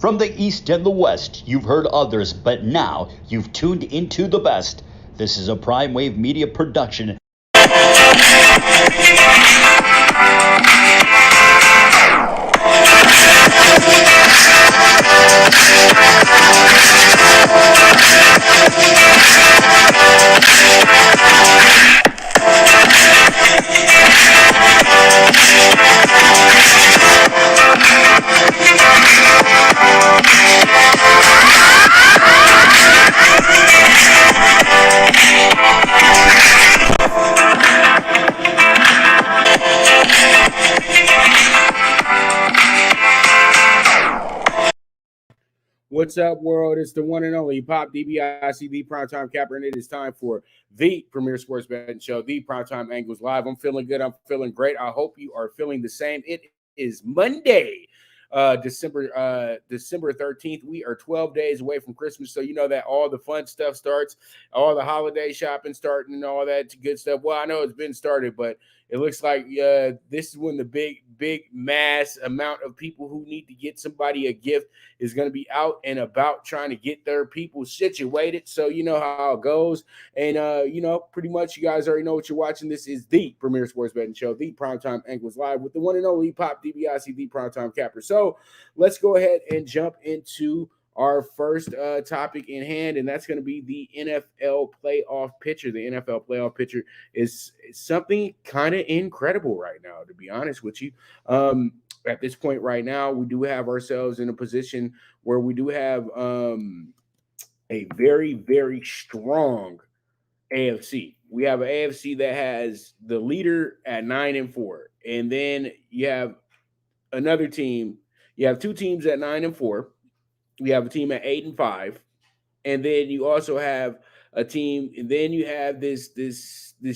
From the East and the West, you've heard others, but now you've tuned into the best. This is a Prime Wave Media production. What's up, world? It's the one and only Pop DB CFB PrimeTime Capper, and it is time for the premier sports betting show, the Primetime Angles Live. I'm feeling good. I'm feeling great. I hope you are feeling the same. It is Monday, December 13th. We are 12 days away from Christmas, so you know that all the fun stuff starts, all the holiday shopping starting, and all that good stuff. Well, I know it's been started, but it looks like this is when the big mass amount of people who need to get somebody a gift is going to be out and about trying to get their people situated. So you know how it goes. And, pretty much you guys already know what you're watching. This is the premier sports betting show, the Primetime Angles Live, with the one and only Pop DBIC, the Primetime Capper. So let's go ahead and jump into our first topic in hand, and that's going to be the NFL playoff picture. The NFL playoff picture is something kind of incredible right now, to be honest with you. At this point right now, we do have ourselves in a position where we do have a very, very strong AFC. We have an AFC that has the leader at 9-4, and then you have another team. You have two teams at 9-4. We have a team at 8-5, and then you also have a team. And then you have this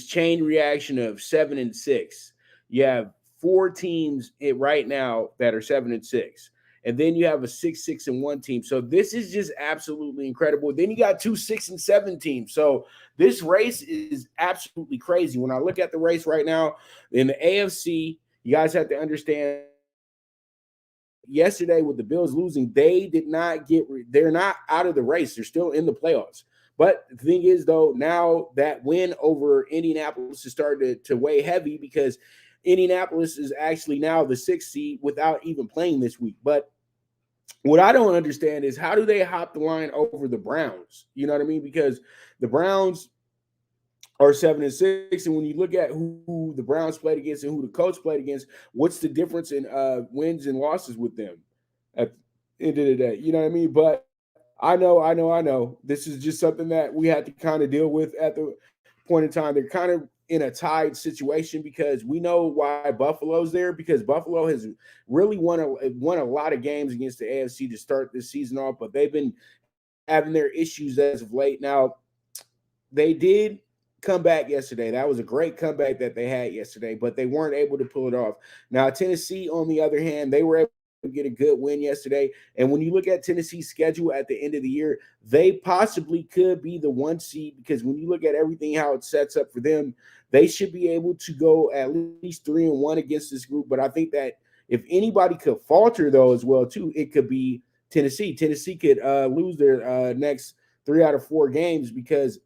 chain reaction of 7-6. You have four teams right now that are 7-6, and then you have a 6-1 team. So this is just absolutely incredible. Then you got two 6-7 teams. So this race is absolutely crazy. When I look at the race right now in the AFC, you guys have to understand. Yesterday, with the Bills losing, they're not out of the race. They're still in the playoffs. But the thing is, though, now that win over Indianapolis is starting to weigh heavy, because Indianapolis is actually now the 6th seed without even playing this week. But what I don't understand is, how do they hop the line over the Browns? You know what I mean? Because the Browns are 7-6, and when you look at who the Browns played against and who the coach played against, what's the difference in wins and losses with them at the end of the day? You know what I mean? But I know. This is just something that we had to kind of deal with at the point in time. They're kind of in a tied situation, because we know why Buffalo's there, because Buffalo has really won a lot of games against the AFC to start this season off, but they've been having their issues as of late. Now, they did come back yesterday. That was a great comeback that they had yesterday, but they weren't able to pull it off. Now, Tennessee, on the other hand, they were able to get a good win yesterday. And when you look at Tennessee's schedule at the end of the year, they possibly could be the 1 seed, because when you look at everything, how it sets up for them, they should be able to go at least 3-1 against this group. But I think that if anybody could falter, though, as well, too, it could be Tennessee. Tennessee could lose their next 3 out of 4 games, because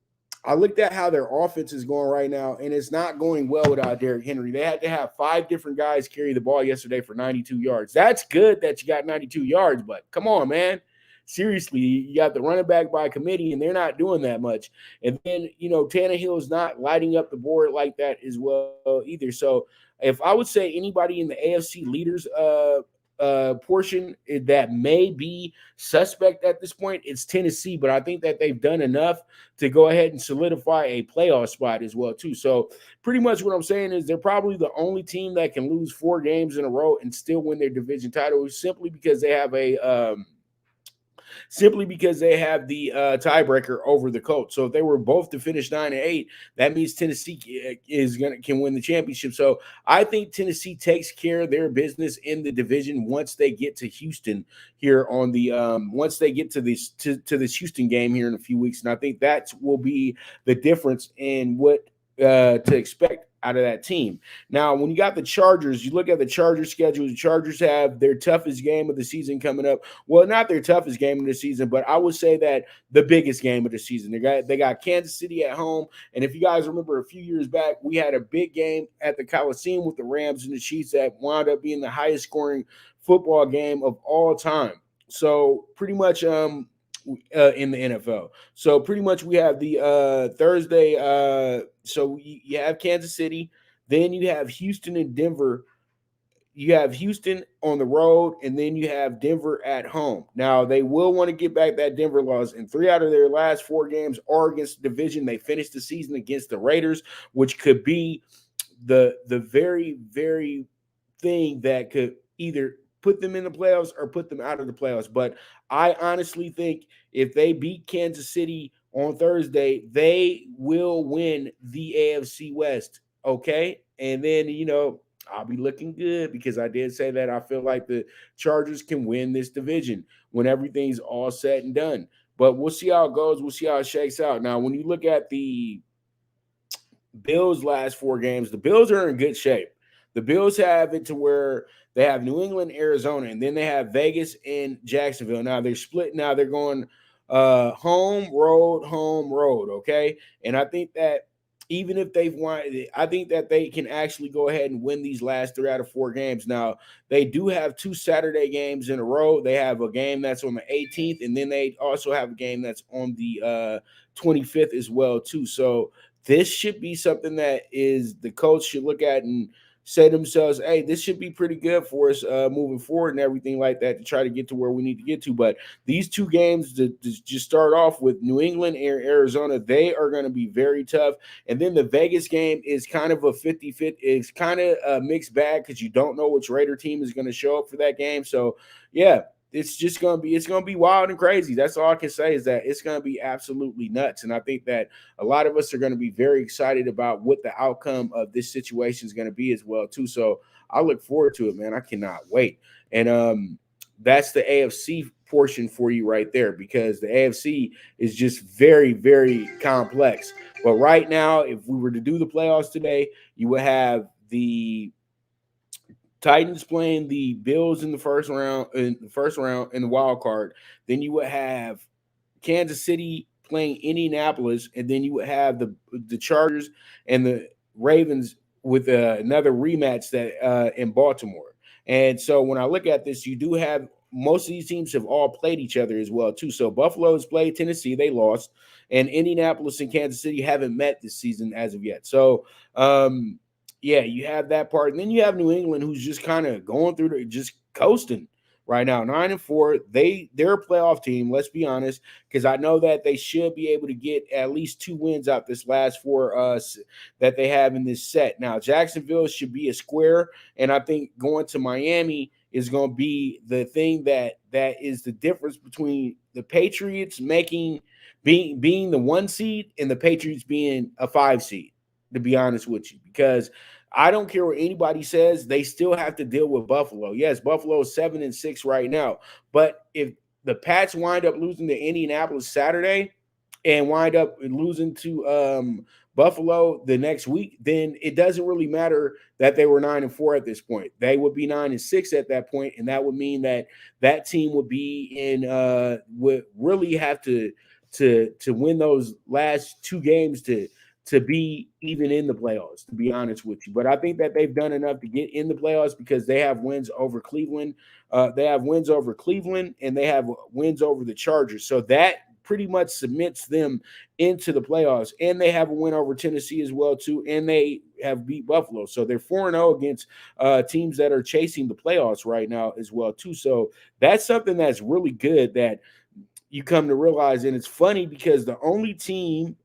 I looked at how their offense is going right now, and it's not going well without Derrick Henry. They had to have 5 different guys carry the ball yesterday for 92 yards. That's good that you got 92 yards, but come on, man. Seriously, you got the running back by committee, and they're not doing that much. And then, Tannehill's not lighting up the board like that as well either. So if I would say anybody in the AFC leaders portion that may be suspect at this point, it's Tennessee, but I think that they've done enough to go ahead and solidify a playoff spot as well too. So pretty much what I'm saying is they're probably the only team that can lose 4 games in a row and still win their division title, simply because they have the tiebreaker over the Colts. So if they were both to finish 9-8, that means Tennessee can win the championship. So I think Tennessee takes care of their business in the division once they get to Houston here on the once they get to this Houston game here in a few weeks. And I think that will be the difference in what to expect out of that team. Now, when you got the Chargers, you look at the Chargers schedule. The Chargers have their toughest game of the season coming up. Well, not their toughest game of the season, but I would say that the biggest game of the season. They got Kansas City at home. And if you guys remember a few years back, we had a big game at the Coliseum with the Rams and the Chiefs that wound up being the highest scoring football game of all time. So pretty much in the NFL. So pretty much we have the Thursday. So you have Kansas City, then you have Houston and Denver. You have Houston on the road, and then you have Denver at home. Now, they will want to get back that Denver loss, and 3 out of their last 4 games are against the division. They finished the season against the Raiders, which could be the very, very thing that could either put them in the playoffs or put them out of the playoffs. But I honestly think if they beat Kansas City on Thursday, they will win the AFC West, okay? And then, I'll be looking good because I did say that I feel like the Chargers can win this division when everything's all said and done. But we'll see how it goes. We'll see how it shakes out. Now, when you look at the Bills' last 4 games, the Bills are in good shape. The Bills have it to where they have New England, Arizona, and then they have Vegas and Jacksonville. Now they're split. Now they're going home, road, okay? And I think that even if they've won, I think that they can actually go ahead and win these last 3 out of 4 games. Now, they do have 2 Saturday games in a row. They have a game that's on the 18th, and then they also have a game that's on the 25th as well, too. So this should be something that is the coach should look at and say to themselves, hey, this should be pretty good for us moving forward and everything like that to try to get to where we need to get to. But these 2 games to just start off with New England and Arizona, they are going to be very tough. And then the Vegas game is kind of a 50-50. It's kind of a mixed bag because you don't know which Raider team is going to show up for that game. So, yeah. It's going to be wild and crazy. That's all I can say is that it's going to be absolutely nuts. And I think that a lot of us are going to be very excited about what the outcome of this situation is going to be as well, too. So I look forward to it, man. I cannot wait. And that's the AFC portion for you right there because the AFC is just very, very complex. But right now, if we were to do the playoffs today, you would have the Titans playing the Bills in the first round in the wild card. Then you would have Kansas City playing Indianapolis, and then you would have the Chargers and the Ravens with another rematch that in Baltimore. And so when I look at this, you do have most of these teams have all played each other as well too. So Buffalo has played Tennessee, they lost, and Indianapolis and Kansas City haven't met this season as of yet. So yeah, you have that part. And then you have New England, who's just kind of going through just coasting right now. 9-4. They're a playoff team, let's be honest, because I know that they should be able to get at least 2 wins out this last 4 that they have in this set. Now, Jacksonville should be a square, and I think going to Miami is going to be the thing that is the difference between the Patriots being the 1 seed and the Patriots being a 5 seed. To be honest with you, because I don't care what anybody says, they still have to deal with Buffalo. Yes, Buffalo is 7-6 right now, but if the Pats wind up losing to Indianapolis Saturday and wind up losing to Buffalo the next week, then it doesn't really matter that they were 9-4 at this point. They would be 9-6 at that point, and that would mean that team would be would really have to win those last 2 games to be even in the playoffs, to be honest with you. But I think that they've done enough to get in the playoffs because they have wins over Cleveland. They have wins over Cleveland, and they have wins over the Chargers. So that pretty much submits them into the playoffs. And they have a win over Tennessee as well, too, and they have beat Buffalo. So they're 4-0 against teams that are chasing the playoffs right now as well, too. So that's something that's really good that you come to realize. And it's funny because the only 2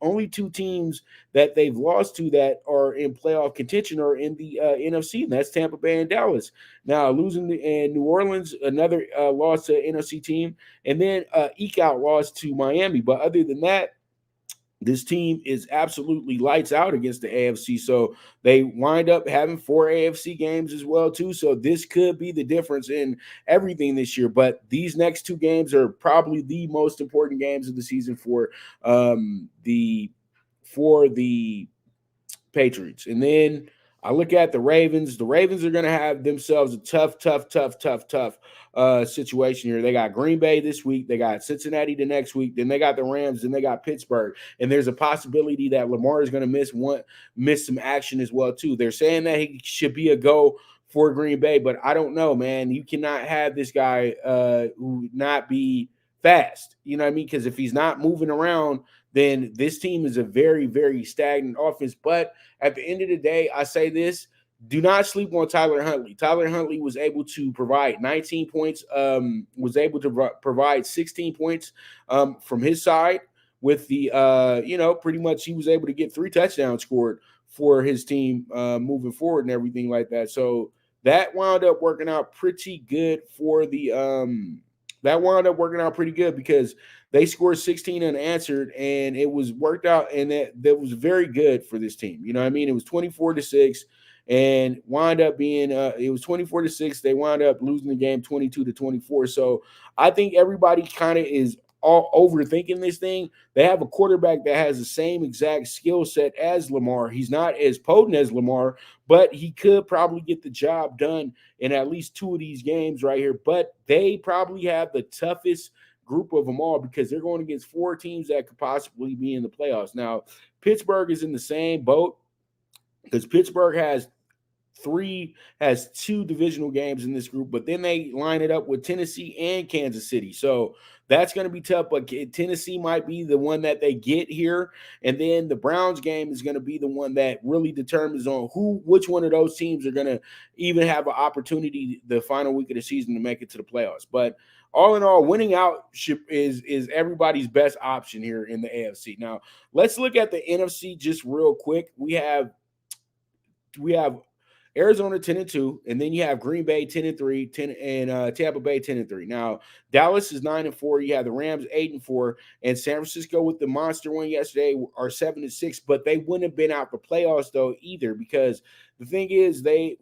teams that they've lost to that are in playoff contention are in the NFC, and that's Tampa Bay and Dallas. Now, losing in New Orleans, another loss to NFC team, and then eke out loss to Miami. But other than that, this team is absolutely lights out against the AFC. So they wind up having 4 AFC games as well, too. So this could be the difference in everything this year. But these next 2 games are probably the most important games of the season for the Patriots. And then I look at the Ravens. The Ravens are going to have themselves a tough situation here. They got Green Bay this week. They got Cincinnati the next week. Then they got the Rams. Then they got Pittsburgh. And there's a possibility that Lamar is going to miss some action as well too. They're saying that he should be a go for Green Bay, but I don't know, man. You cannot have this guy who not be fast. You know what I mean? Because if he's not moving around, then this team is a very, very stagnant offense. But at the end of the day, I say this: do not sleep on Tyler Huntley. Tyler Huntley was able to provide 19 points, was able to provide 16 points from his side with the, pretty much he was able to get 3 touchdowns scored for his team moving forward and everything like that. So that wound up working out pretty good for the because they scored 16 unanswered, and it was worked out, and that was very good for this team. You know what I mean? It was 24-6, and wound up being it was 24-6. They wound up losing the game 22-24. So I think everybody kind of is all overthinking this thing. They have a quarterback that has the same exact skill set as Lamar. He's not as potent as Lamar, but he could probably get the job done in at least 2 of these games right here. But they probably have the toughest group of them all because they're going against 4 teams that could possibly be in the playoffs. Now, Pittsburgh is in the same boat because Pittsburgh has 2 divisional games in this group, but then they line it up with Tennessee and Kansas City. So that's going to be tough, but Tennessee might be the one that they get here. And then the Browns game is going to be the one that really determines on which one of those teams are going to even have an opportunity the final week of the season to make it to the playoffs. But all in all, winning out is everybody's best option here in the AFC. Now, let's look at the NFC just real quick. We have Arizona 10-2, and then you have Green Bay 10-3, and Tampa Bay 10-3. Now, Dallas is 9-4. You have the Rams 8-4, and San Francisco with the monster win yesterday are 7-6. But they wouldn't have been out the playoffs though either, because the thing is that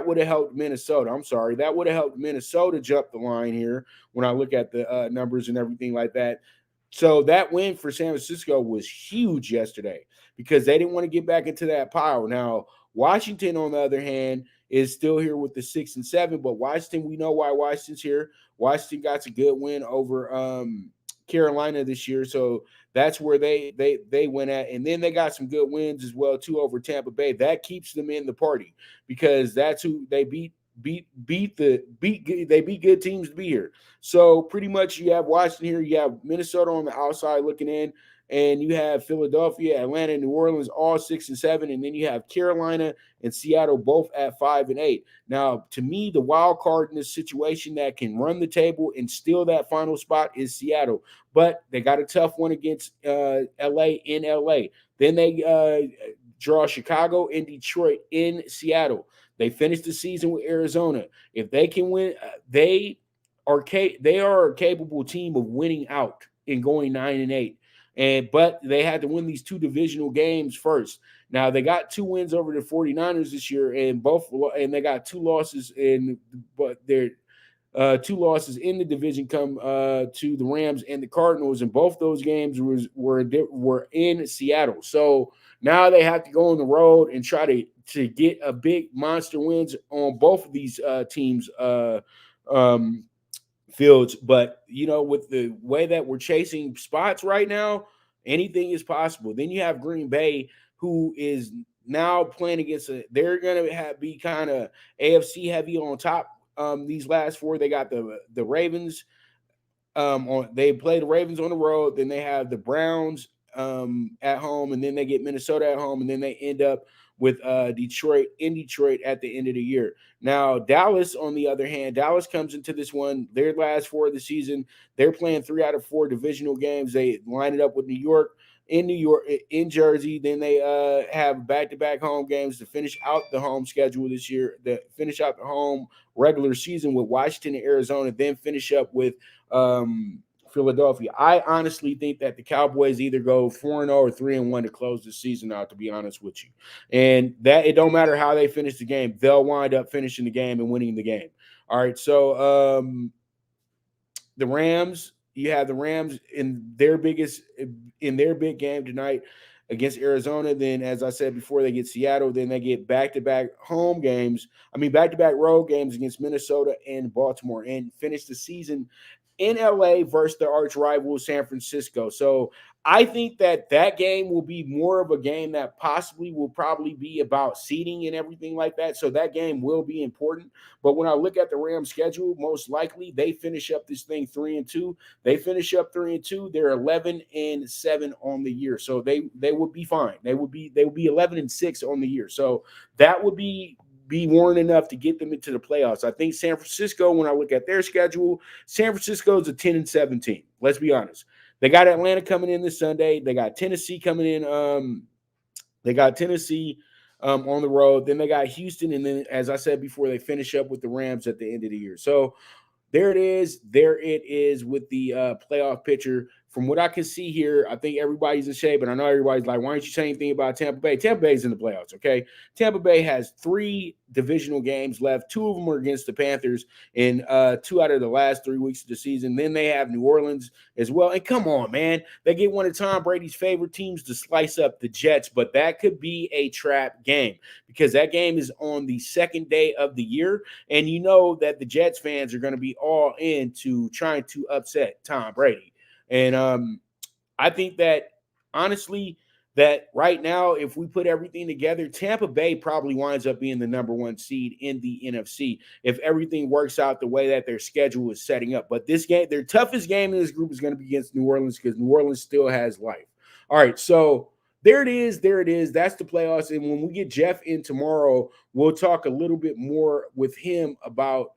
would have helped Minnesota. I'm sorry, that would have helped Minnesota jump the line here when I look at the numbers and everything like that. So that win for San Francisco was huge yesterday because they didn't want to get back into that pile. Now, Washington, on the other hand, is still here with the 6-7, but Washington, we know why Washington's here. Washington got a good win over Carolina this year, so that's where they went at. And then they got some good wins as well too over Tampa Bay. That keeps them in the party because that's who they beat. They beat good teams to be here. So pretty much you have Washington here, you have Minnesota on the outside looking in, and you have Philadelphia, Atlanta, New Orleans all 6-7, and then you have Carolina and Seattle both at 5-8. Now, to me, the wild card in this situation that can run the table and steal that final spot is Seattle, but they got a tough one against LA in LA. Then they draw Chicago and Detroit in Seattle. They finished the season with Arizona. If they can win, they are a capable team of winning out and going 9-8. But they had to win these 2 divisional games first. Now they got 2 wins over the 49ers this year, and they got 2 losses but their 2 losses in the division come to the Rams and the Cardinals, and both those games were in Seattle. So now they have to go on the road and try to get a big monster wins on both of these teams' fields. But, with the way that we're chasing spots right now, anything is possible. Then you have Green Bay, who is now playing against they're going to be kind of AFC heavy on top. These last 4, they got the Ravens. They play the Ravens on the road. Then they have the Browns at home, and then they get Minnesota at home, and then they end up with Detroit at the end of the year. Now, Dallas, on the other hand, Dallas comes into this one, their last 4 of the season. They're playing 3 out of 4 divisional games. They line it up with New York, in Jersey. Then they have back-to-back home games to finish out the home schedule this year, to finish out the home regular season with Washington and Arizona, then finish up with Philadelphia. I honestly think that the Cowboys either go 4-0 or 3-1 to close the season out, to be honest with you. And that it don't matter how they finish the game, they'll wind up finishing the game and winning the game. All right, so the Rams, you have the Rams in their big game tonight against Arizona. Then, as I said before, they get Seattle. Then they get back-to-back back-to-back road games against Minnesota and Baltimore, and finish the season in LA versus the arch rival San Francisco. So I think that game will be more of a game that possibly will probably be about seeding and everything like that. So that game will be important. But when I look at the Rams schedule, most likely they finish up this thing 3-2. They finish up 3-2. They're 11-7 on the year. So they would be fine. They would be 11-6 on the year. So that would be warned enough to get them into the playoffs. I think San Francisco, when I look at their schedule, San Francisco is a 10-7 team. Let's be honest. They got Atlanta coming in this Sunday. They got Tennessee coming in. On the road. Then they got Houston. And then, as I said before, they finish up with the Rams at the end of the year. So there it is. There it is with the playoff picture. From what I can see here, I think everybody's in shape, and I know everybody's like, why aren't you saying anything about Tampa Bay? Tampa Bay's in the playoffs, okay? Tampa Bay has 3 divisional games left. 2 of them are against the Panthers in 2 out of the last 3 weeks of the season. Then they have New Orleans as well. And come on, man. They get one of Tom Brady's favorite teams to slice up the Jets, but that could be a trap game because that game is on the second day of the year, and you know that the Jets fans are going to be all into trying to upset Tom Brady. And I think that, honestly, that right now, if we put everything together, Tampa Bay probably winds up being the number 1 seed in the NFC if everything works out the way that their schedule is setting up. But this game, their toughest game in this group is going to be against New Orleans because New Orleans still has life. All right, so there it is. There it is. That's the playoffs. And when we get Jeff in tomorrow, we'll talk a little bit more with him about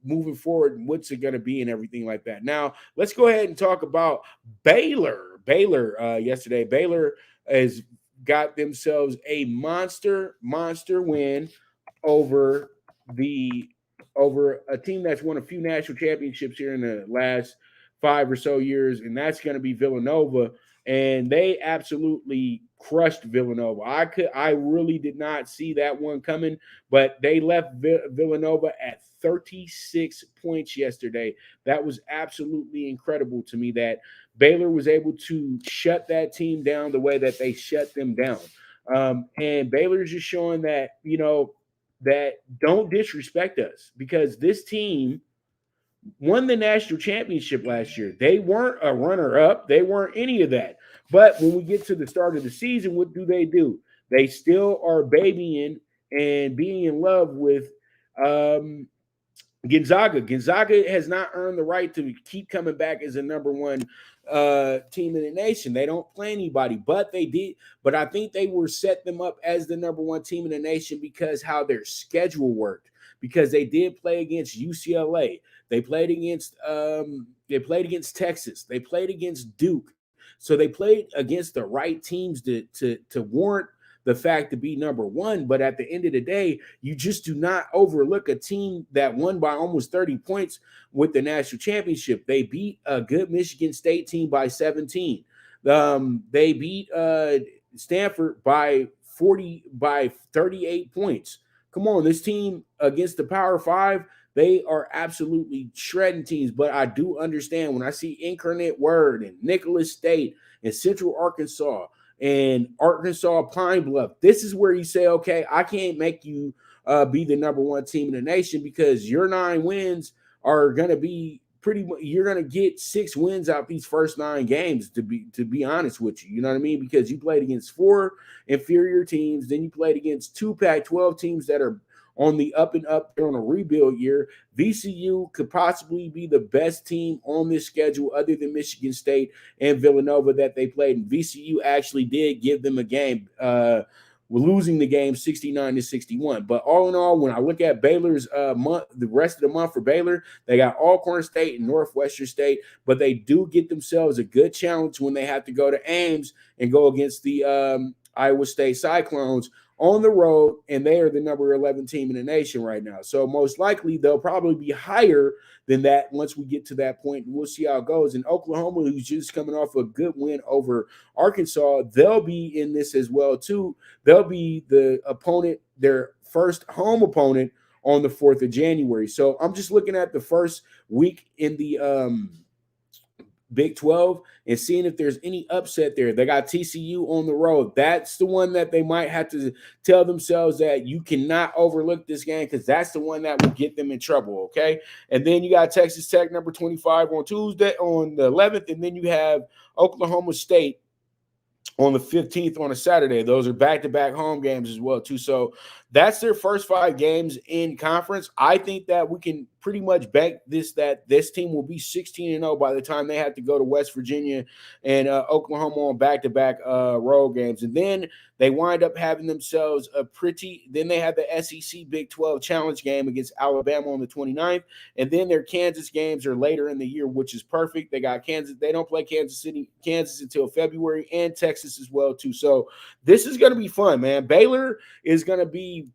moving forward, what's it going to be and everything like that. Now, let's go ahead and talk about Baylor. Yesterday, Baylor has got themselves a monster win over a team that's won a few national championships here in the last 5 or so years, and that's going to be Villanova. And they absolutely crushed Villanova. I really did not see that one coming, but they left Villanova at 36 points yesterday. That was absolutely incredible to me that Baylor was able to shut that team down the way that they shut them down. And Baylor's just showing that, that don't disrespect us because this team won the national championship last year. They weren't a runner-up. They weren't any of that. But when we get to the start of the season, what do? They still are babying and being in love with Gonzaga. Gonzaga has not earned the right to keep coming back as a number 1 team in the nation. They don't play anybody, but they did. But I think they were set them up as the number 1 team in the nation because how their schedule worked. Because they did play against UCLA. They played against Texas. They played against Duke. So they played against the right teams to warrant the fact to be number 1. But at the end of the day, you just do not overlook a team that won by almost 30 points with the national championship. They beat a good Michigan State team by 17. They beat Stanford by 38 points. Come on, this team against the Power 5, they are absolutely shredding teams. But I do understand when I see Incarnate Word and Nicholas State and Central Arkansas and Arkansas Pine Bluff, this is where you say, okay, I can't make you be the number 1 team in the nation because your 9 wins are going to be you're going to get 6 wins out these first 9 games, to be honest with you. You know what I mean? Because you played against 4 inferior teams. Then you played against 2 Pac-12 teams that are on the up and up. They're on a rebuild year. VCU could possibly be the best team on this schedule other than Michigan State and Villanova that they played. And VCU actually did give them a game. Losing the game 69-61. But all in all, when I look at Baylor's month, the rest of the month for Baylor, they got Alcorn State and Northwestern State, but they do get themselves a good challenge when they have to go to Ames and go against the Iowa State Cyclones on the road, and they are the number 11 team in the nation right now. So most likely they'll probably be higher than that once we get to that point. We'll see how it goes. And Oklahoma, who's just coming off a good win over Arkansas, they'll be in this as well too. They'll be the opponent, their first home opponent on the 4th of January. So I'm just looking at the first week in the Big 12 and seeing if there's any upset there. They got TCU on the road. That's the one that they might have to tell themselves that you cannot overlook this game because that's the one that will get them in trouble, okay? And then you got Texas Tech, number 25 on Tuesday, on the 11th, and then you have Oklahoma State on the 15th on a Saturday. Those are back-to-back home games as well, too. So that's their first 5 games in conference. I think that we can pretty much bank that this team will be 16-0 by the time they have to go to West Virginia and Oklahoma on back-to-back road games. And then they wind up having themselves then they have the SEC Big 12 Challenge game against Alabama on the 29th. And then their Kansas games are later in the year, which is perfect. They got Kansas. They don't play Kansas until February, and Texas as well, too. So this is going to be fun, man. Baylor is going to be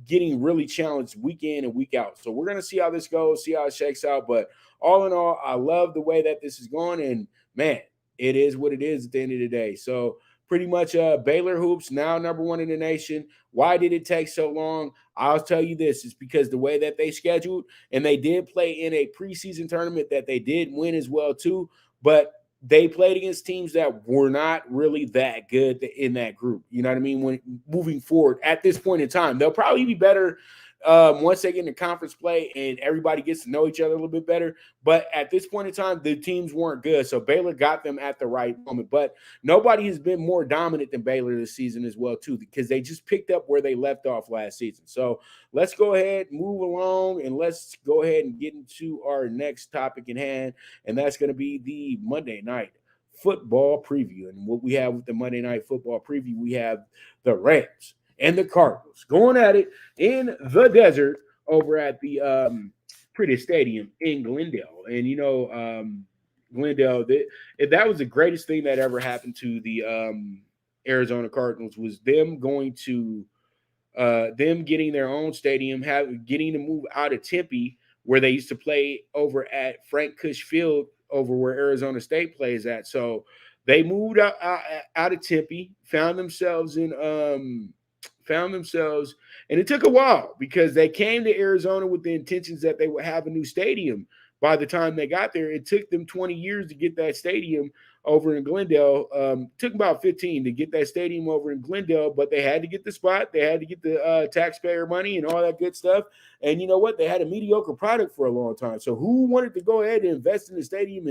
getting really challenged week in and week out. So we're going to see how this goes, see how it shakes out. But all in all, I love the way that this is going. And, man, it is what it is at the end of the day. So pretty much Baylor Hoops, now number 1 in the nation. Why did it take so long? I'll tell you this. It's because the way that they scheduled, and they did play in a preseason tournament that they did win as well, too. But they played against teams that were not really that good in that group. You know what I mean? When moving forward at this point in time, they'll probably be better once they get into conference play and everybody gets to know each other a little bit better. But at this point in time, the teams weren't good. So Baylor got them at the right moment. But nobody has been more dominant than Baylor this season as well, too, because they just picked up where they left off last season. So let's go ahead, move along, and let's go ahead and get into our next topic in hand, and that's going to be the Monday night football preview. And what we have with the Monday night football preview, we have the Rams and the Cardinals going at it in the desert over at the Pretty Stadium in Glendale. And, you know, Glendale, that was the greatest thing that ever happened to the Arizona Cardinals was them going to them getting their own stadium, getting to move out of Tempe, where they used to play over at Frank Cush Field over where Arizona State plays at. So they moved out of Tempe, found themselves, and it took a while because they came to Arizona with the intentions that they would have a new stadium. By the time they got there, it took them 20 years to get that stadium over in Glendale. Took about 15 to get that stadium over in Glendale, but they had to get the spot. They had to get the taxpayer money and all that good stuff. And you know what? They had a mediocre product for a long time. So who wanted to go ahead and invest in the stadium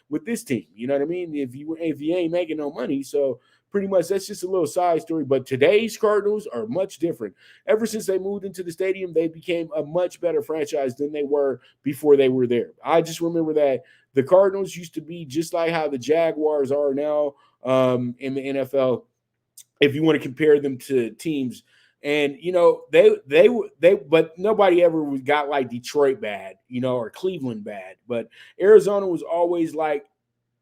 with this team? You know what I mean? If you ain't making no money. So pretty much that's just a little side story. But today's Cardinals are much different. Ever since they moved into the stadium, they became a much better franchise than they were before they were there. I just remember that the Cardinals used to be just like how the Jaguars are now in the NFL, if you want to compare them to teams. And, you know, but nobody ever got like Detroit bad, you know, or Cleveland bad. But Arizona was always like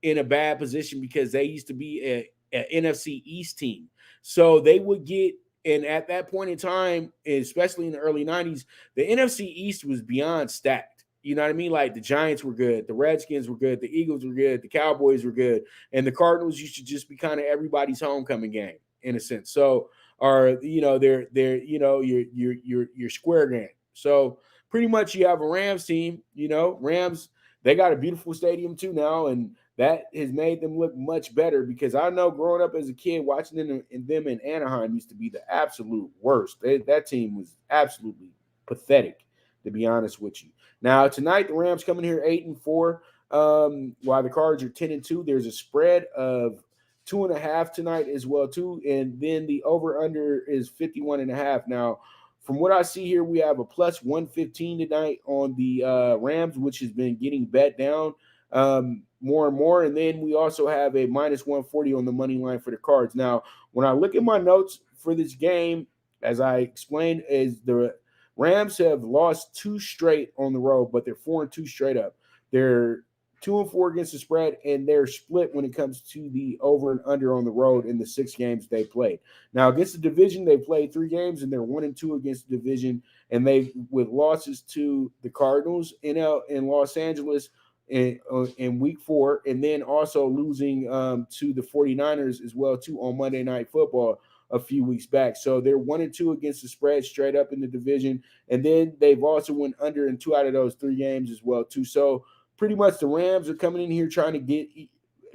in a bad position because they used to be a NFC East team. So they would get, and at that point in time, especially in the early 90s, the NFC East was beyond stacked. You know what I mean? Like the Giants were good, the Redskins were good, the Eagles were good, the Cowboys were good, and the Cardinals used to just be kind of everybody's homecoming game in a sense. So, or you know, they're you know your square game. So pretty much you have a Rams team. You know, Rams, they got a beautiful stadium too now, and that has made them look much better because I know growing up as a kid, watching them in Anaheim used to be the absolute worst. That team was absolutely pathetic, to be honest with you. Now, tonight, the Rams coming here 8-4, while the Cards are 10-2. There's a spread of 2.5 tonight as well, too. And then the over-under is 51.5. Now, from what I see here, we have a plus 115 tonight on the Rams, which has been getting bet down more and more. And then we also have a minus 140 on the money line for the Cards. Now, when I look at my notes for this game, as I explained, is the Rams have lost 2 straight on the road, but they're 4-2 straight up. They're 2-4 against the spread, and they're split when it comes to the over and under on the road in the 6 games they played. Now, against the division, they played 3 games, and they're 1-2 against the division, and they with losses to the Cardinals in Los Angeles in week 4, and then also losing to the 49ers as well, too, on Monday Night Football a few weeks back. So they're 1-2 against the spread straight up in the division, and then they've also went under in 2 out of those 3 games as well, too. So pretty much the Rams are coming in here trying to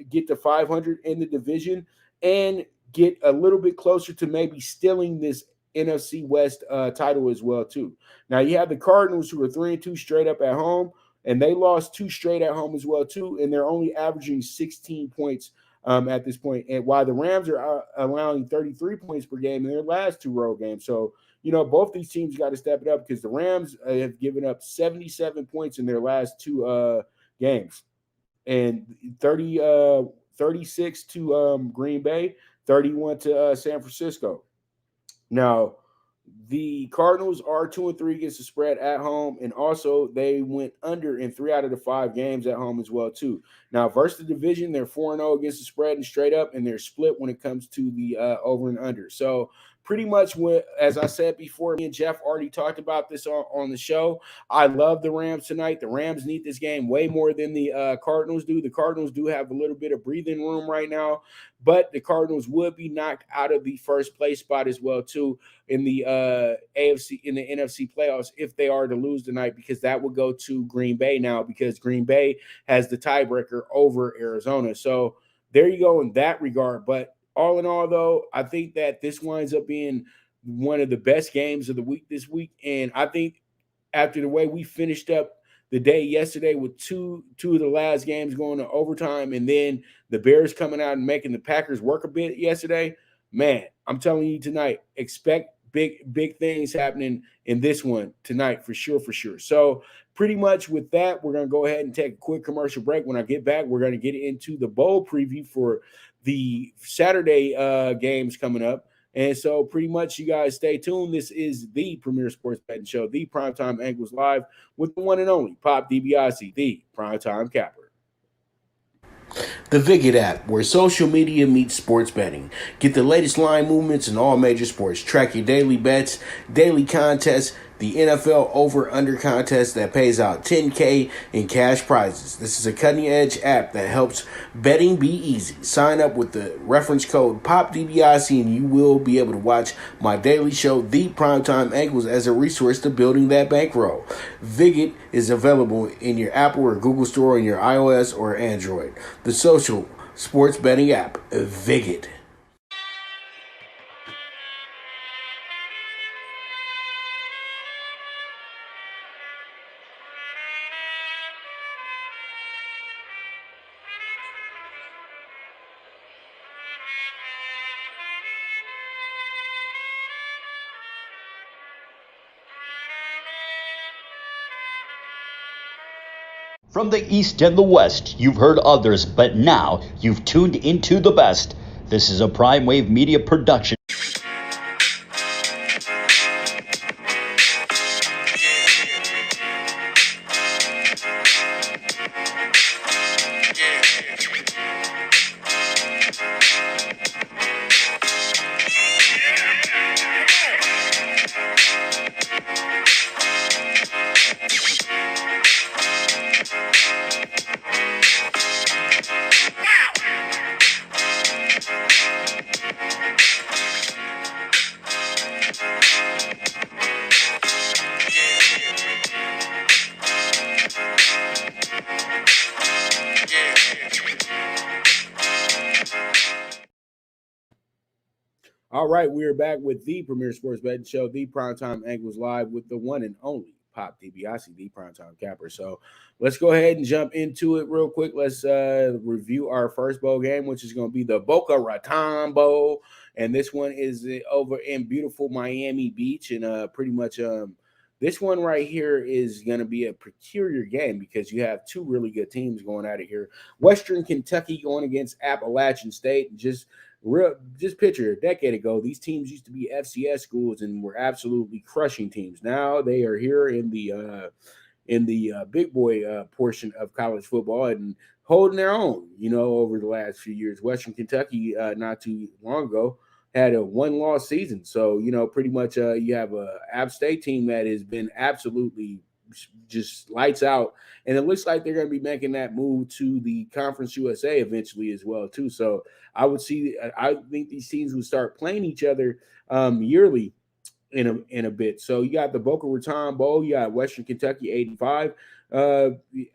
get to 500 in the division and get a little bit closer to maybe stealing this NFC West title as well too. Now you have the Cardinals, who are 3-2 straight up at home, and they lost 2 straight at home as well too, and they're only averaging 16 points at this point. And while the Rams are allowing 33 points per game in their last 2 road games. So, both these teams got to step it up, because the Rams have given up 77 points in their last 2 games, and 36 to Green Bay, 31 to San Francisco. Now, the Cardinals are 2-3 against the spread at home, and also they went under in 3 out of the 5 games at home as well too. Now, versus the division, they're 4-0 against the spread and straight up, and they're split when it comes to the over and under. So pretty much, as I said before, me and Jeff already talked about this on the show. I love the Rams tonight. The Rams need this game way more than the Cardinals do. The Cardinals do have a little bit of breathing room right now, but the Cardinals would be knocked out of the first place spot as well too in the NFC playoffs if they are to lose tonight, because that would go to Green Bay now, because Green Bay has the tiebreaker over Arizona. So there you go in that regard. But all in all, though, I think that this winds up being one of the best games of the week this week. And I think after the way we finished up the day yesterday with two of the last games going to overtime, and then the Bears coming out and making the Packers work a bit yesterday, man, I'm telling you tonight, expect big things happening in this one tonight for sure. So pretty much with that, we're going to go ahead and take a quick commercial break. When I get back, we're going to get into the bowl preview for the Saturday games coming up. And so pretty much you guys stay tuned. This is the premier sports betting show, the Primetime Angles Live, with the one and only Pop DiBiase, the Primetime Capper. The Viget app, where social media meets sports betting. Get the latest line movements in all major sports. Track your daily bets, daily contests, the NFL over-under contest that pays out $10K in cash prizes. This is a cutting-edge app that helps betting be easy. Sign up with the reference code POPDBIC and you will be able to watch my daily show, The Primetime Angles, as a resource to building that bankroll. Viget is available in your Apple or Google Store on your iOS or Android. The social sports betting app, Viget. From the East and the West, you've heard others, but now you've tuned into the best. This is a Prime Wave Media production. All right, we are back with the premier sports betting show, the Primetime Angles Live, with the one and only Pop DiBiase, the Primetime Capper. So let's go ahead and jump into it real quick. Let's review our first bowl game, which is going to be the Boca Raton Bowl. And this one is over in beautiful Miami Beach. And pretty much this one right here is going to be a peculiar game because you have 2 really good teams going at it here. Western Kentucky going against Appalachian State. Just picture a decade ago, these teams used to be FCS schools and were absolutely crushing teams. Now they are here in the big boy portion of college football and holding their own, over the last few years. Western Kentucky, not too long ago, had a 1-loss season. So, pretty much you have a App State team that has been absolutely just lights out. And it looks like they're going to be making that move to the Conference USA eventually as well, too. So I think these teams would start playing each other yearly in a bit. So you got the Boca Raton Bowl, you got Western Kentucky 8-5.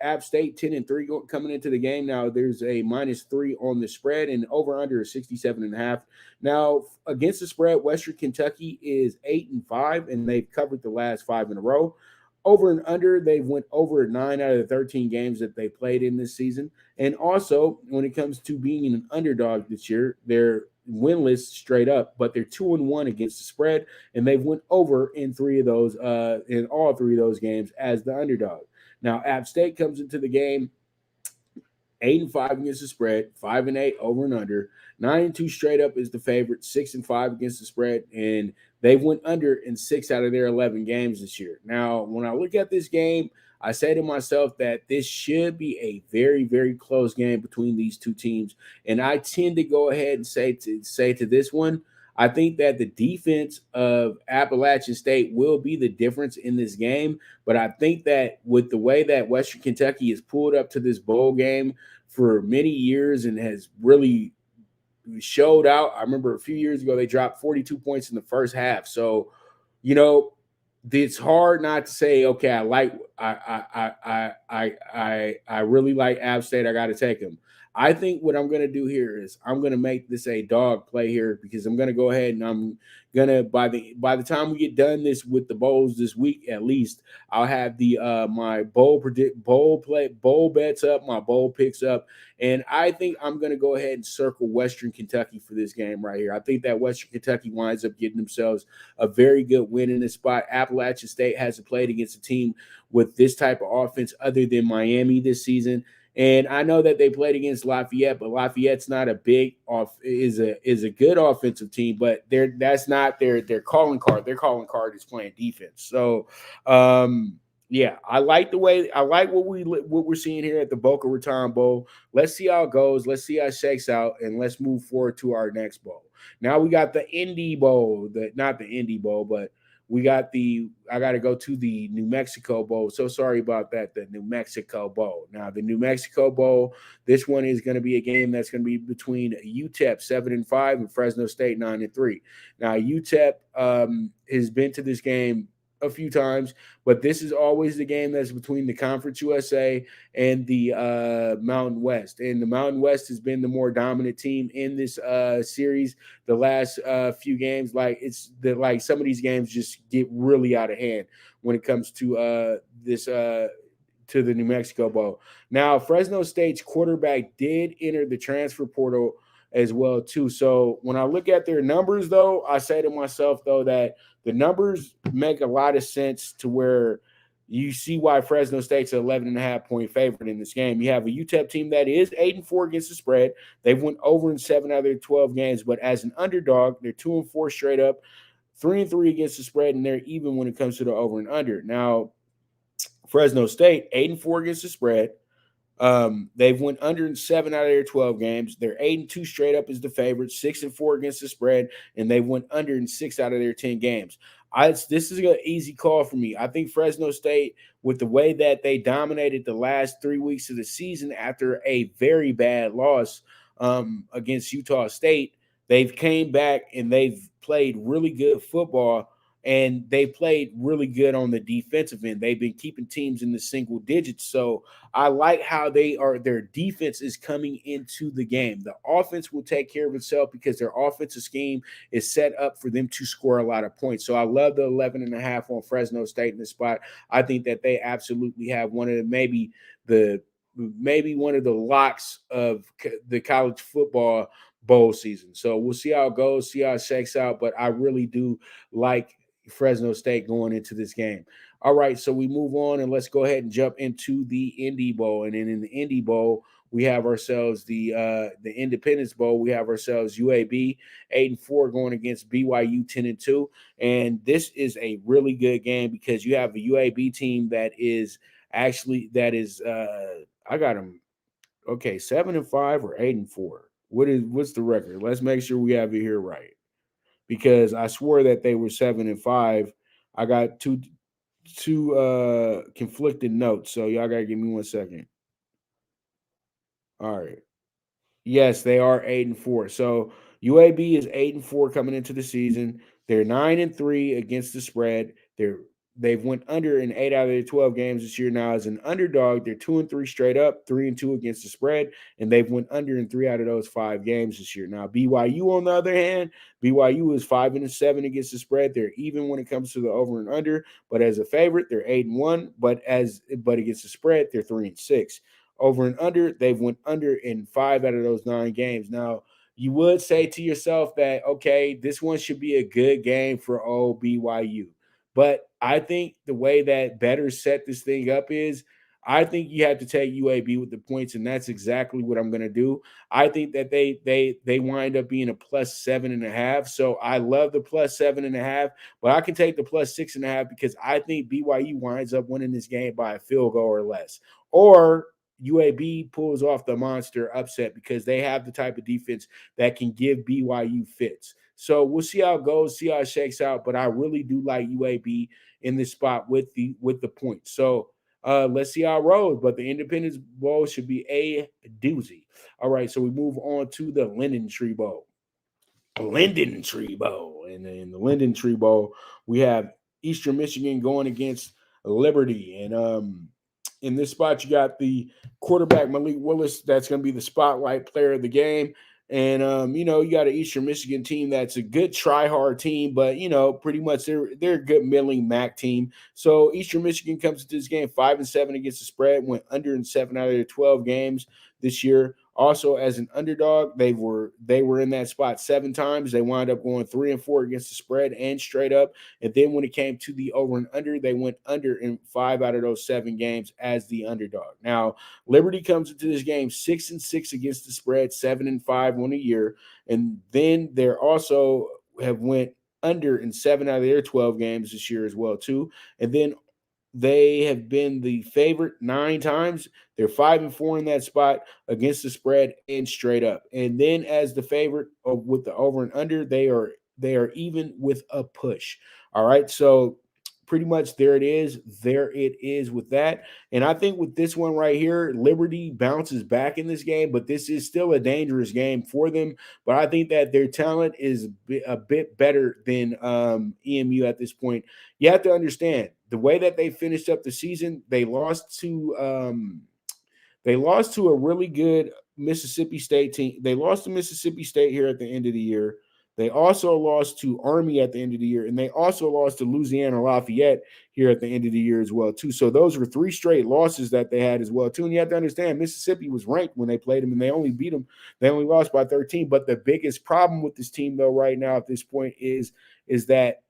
App State 10-3 coming into the game. Now there's a -3 on the spread, and over under is 67.5. Now against the spread, Western Kentucky is 8-5, and they've covered the last 5 in a row. Over and under, they went over 9 out of the 13 games that they played in this season. And also, when it comes to being an underdog this year, they're winless straight up, but they're 2-1 against the spread, and they've went over in in all 3 of those games as the underdog. Now, App State comes into the game 8-5 against the spread, 5-8 over and under, 9-2 straight up is the favorite, 6-5 against the spread, and they've went under in 6 out of their 11 games this year. Now, when I look at this game, I say to myself that this should be a very, very close game between these two teams, and I tend to go ahead and say to this one, I think that the defense of Appalachian State will be the difference in this game. But I think that with the way that Western Kentucky has pulled up to this bowl game for many years and has really showed out. I remember a few years ago, they dropped 42 points in the first half. So, it's hard not to say, okay, I really like App State. I got to take them. I think what I'm going to do here is I'm going to make this a dog play here, because I'm going to go ahead and I'm going to, by the time we get done this with the bowls this week, at least I'll have the my bowl bets up, my bowl picks up, and I think I'm going to go ahead and circle Western Kentucky for this game right here. I think that Western Kentucky winds up getting themselves a very good win in this spot. Appalachian State hasn't played against a team with this type of offense other than Miami this season. And I know that they played against Lafayette, but Lafayette's not a big is a good offensive team, but that's not their calling card. Their calling card is playing defense. So yeah, I like what we're seeing here at the Boca Raton Bowl. Let's see how it goes. Let's see how it shakes out, and let's move forward to our next bowl. Now we got the Indy Bowl, not the Indy Bowl, but I got to go to the New Mexico Bowl. So sorry about that, the New Mexico Bowl. Now, the New Mexico Bowl, this one is going to be a game that's going to be between UTEP 7-5 and Fresno State 9-3. Now, UTEP has been to this game a few times, but this is always the game that's between the Conference USA and the Mountain West. And the Mountain West has been the more dominant team in this series the last few games. Like some of these games just get really out of hand when it comes to to the New Mexico Bowl. Now, Fresno State's quarterback did enter the transfer portal as well too. So when I look at their numbers, though, I say to myself, though, that the numbers make a lot of sense to where you see why Fresno State's an 11.5-point favorite in this game. You have a UTEP team that is 8-4 against the spread. They've went over in 7 out of their 12 games, but as an underdog, they're 2-4 straight up, 3-3 against the spread, and they're even when it comes to the over and under. Now, Fresno State 8-4 against the spread. They've went under in 7 out of their 12 games. They're 8-2 straight up as the favorite, 6-4 against the spread, and they went under in 6 out of their 10 games. This is an easy call for me. I think Fresno State, with the way that they dominated the last 3 weeks of the season after a very bad loss against Utah State, they've came back and they've played really good football. And they played really good on the defensive end. They've been keeping teams in the single digits. So I like how their defense is coming into the game. The offense will take care of itself because their offensive scheme is set up for them to score a lot of points. So I love the 11.5 on Fresno State in the spot. I think that they absolutely have one of maybe one of the locks of the college football bowl season. So we'll see how it goes, see how it shakes out. But I really do like Fresno State going into this game. All right, so we move on and let's go ahead and jump into the Indy Bowl. And then in the Indy Bowl, we have ourselves the Independence Bowl. We have ourselves UAB 8-4 going against BYU 10-2. And this is a really good game because you have a UAB team that is I got them. Okay, 7-5 or 8-4. What's the record? Let's make sure we have it here right. Because I swore that they were 7-5. I got two conflicted notes, so y'all gotta give me 1 second. All right. Yes, they are 8-4. So UAB is 8-4 coming into the season. They're 9-3 against the spread. They've went under in 8 out of their 12 games this year. Now, as an underdog, they're 2-3 straight up, 3-2 against the spread, and they've went under in 3 out of those 5 games this year. Now, BYU, on the other hand, BYU is 5-7 against the spread. They're even when it comes to the over and under, but as a favorite, they're 8-1. But against the spread, they're 3-6. Over and under, they've went under in 5 out of those 9 games. Now, you would say to yourself that, okay, this one should be a good game for old BYU. But I think the way that bettors set this thing up is I think you have to take UAB with the points, and that's exactly what I'm going to do. I think that they wind up being a +7.5. So I love the +7.5, but I can take the +6.5 because I think BYU winds up winning this game by a field goal or less. Or UAB pulls off the monster upset because they have the type of defense that can give BYU fits. So we'll see how it goes, see how it shakes out. But I really do like UAB in this spot with the points. So let's see how it rolls. But the Independence Bowl should be a doozy. All right, so we move on to the LendingTree Bowl. LendingTree Bowl. And in the LendingTree Bowl, we have Eastern Michigan going against Liberty. And in this spot, you got the quarterback, Malik Willis. That's going to be the spotlight player of the game. And, you got an Eastern Michigan team that's a good try-hard team, but, pretty much they're a good middling MAC team. So Eastern Michigan comes into this game 5-7 against the spread, went under in 7 out of their 12 games this year. Also, as an underdog, they were in that spot 7 times. They wound up going 3-4 against the spread and straight up. And then when it came to the over and under, they went under in 5 out of those 7 games as the underdog. Now, Liberty comes into this game 6-6 against the spread, 7-5 on a year, and then they're also have went under in 7 out of their 12 games this year as well too. And then they have been the favorite 9 times. They're 5-4 in that spot against the spread and straight up. And then as the favorite with the over and under, they are even with a push. All right, so pretty much there it is. There it is with that. And I think with this one right here, Liberty bounces back in this game, but this is still a dangerous game for them. But I think that their talent is a bit better than EMU at this point. You have to understand the way that they finished up the season. They lost to a really good Mississippi State team. They lost to Mississippi State here at the end of the year. They also lost to Army at the end of the year, and they also lost to Louisiana Lafayette here at the end of the year as well, too. So those were 3 straight losses that they had as well, too. And you have to understand, Mississippi was ranked when they played them, and they only beat them. They only lost by 13. But the biggest problem with this team, though, right now at this point is that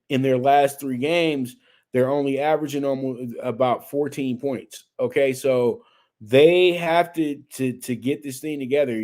in their last 3 games, they're only averaging almost about 14 points. Okay, so they have to get this thing together,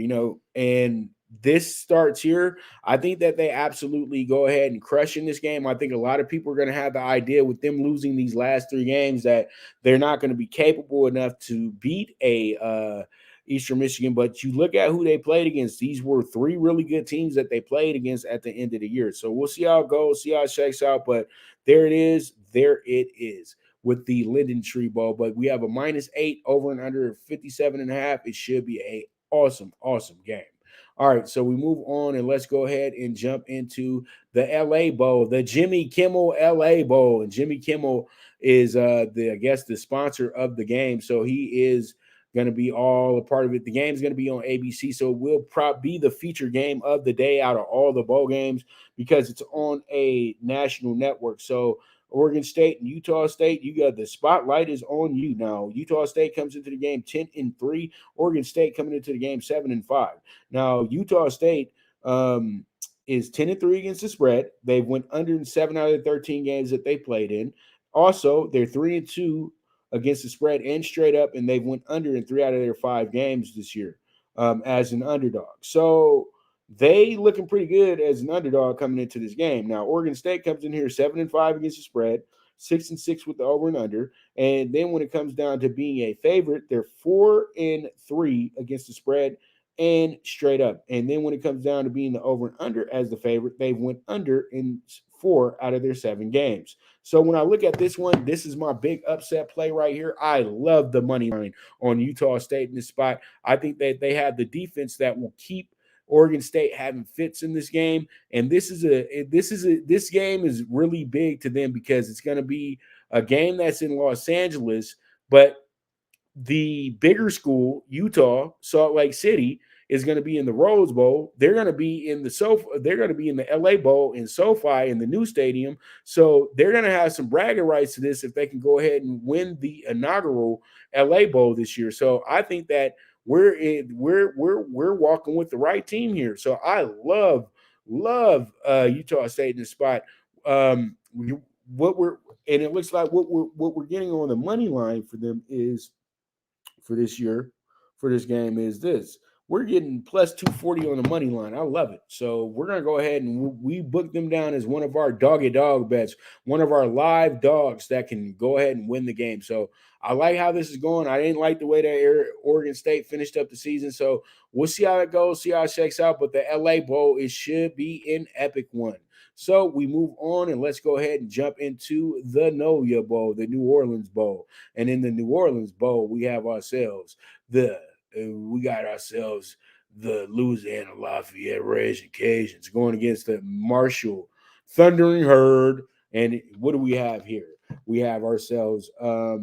and this starts here. I think that they absolutely go ahead and crush in this game. I think a lot of people are going to have the idea with them losing these last 3 games that they're not going to be capable enough to beat a Eastern Michigan. But you look at who they played against. These were 3 really good teams that they played against at the end of the year. So we'll see how it goes, see how it shakes out. But there it is. There it is with the LendingTree Bowl. But we have a -8 over and under 57.5. It should be a awesome game. All right, so we move on and let's go ahead and jump into the LA Bowl, the Jimmy Kimmel LA Bowl. And Jimmy Kimmel is the sponsor of the game. So he is going to be all a part of it. The game is going to be on ABC, so it will probably be the feature game of the day out of all the bowl games because it's on a national network. So Oregon State and Utah State, you got the spotlight is on you now. Utah State comes into the game 10-3. Oregon State coming into the game 7-5. Now Utah State is 10-3 against the spread. They've went under in 7 out of the 13 games that they played in. Also, they're 3-2 against the spread and straight up, and they've went under in 3 out of their 5 games this year as an underdog. So they looking pretty good as an underdog coming into this game. Now, Oregon State comes in here 7-5 against the spread, 6-6 with the over and under. And then when it comes down to being a favorite, they're 4-3 against the spread and straight up. And then when it comes down to being the over and under as the favorite, they went under in 4 out of their 7 games. So when I look at this one, this is my big upset play right here. I love the money line on Utah State in this spot. I think that they have the defense that will keep Oregon State having fits in this game, and this game is really big to them because it's going to be a game that's in Los Angeles, but the bigger school, Utah, Salt Lake City, is going to be in the Rose Bowl. They're going to be in the LA Bowl in SoFi in the new stadium. So they're going to have some bragging rights to this if they can go ahead and win the inaugural LA Bowl this year. So I think that we're walking with the right team here. So I love Utah State in this spot. And it looks like what we're getting on the money line for them is for this game is this. We're getting plus 240 on the money line. I love it. So we're going to go ahead and we book them down as one of our doggy dog bets, one of our live dogs that can go ahead and win the game. So I like how this is going. I didn't like the way that Oregon State finished up the season. So we'll see how it goes, see how it shakes out. But the LA Bowl, it should be an epic one. So we move on and let's go ahead and jump into the Noya Bowl, the New Orleans Bowl. And in the New Orleans Bowl, we have ourselves the Louisiana Lafayette Raging Cajuns going against the Marshall Thundering Herd. And what do we have here? We have ourselves a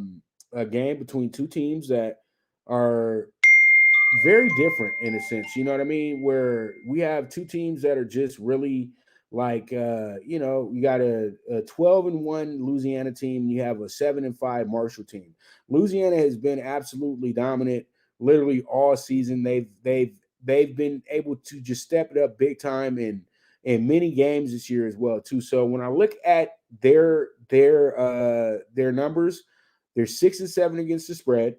game between two teams that are very different in a sense. You know what I mean? Where we have two teams that are just really like, you got a 12-1 Louisiana team. You have a 7-5 Marshall team. Louisiana has been absolutely dominant literally all season. They've been able to just step it up big time in many games this year as well too. So when I look at their numbers, they're 6-7 against the spread.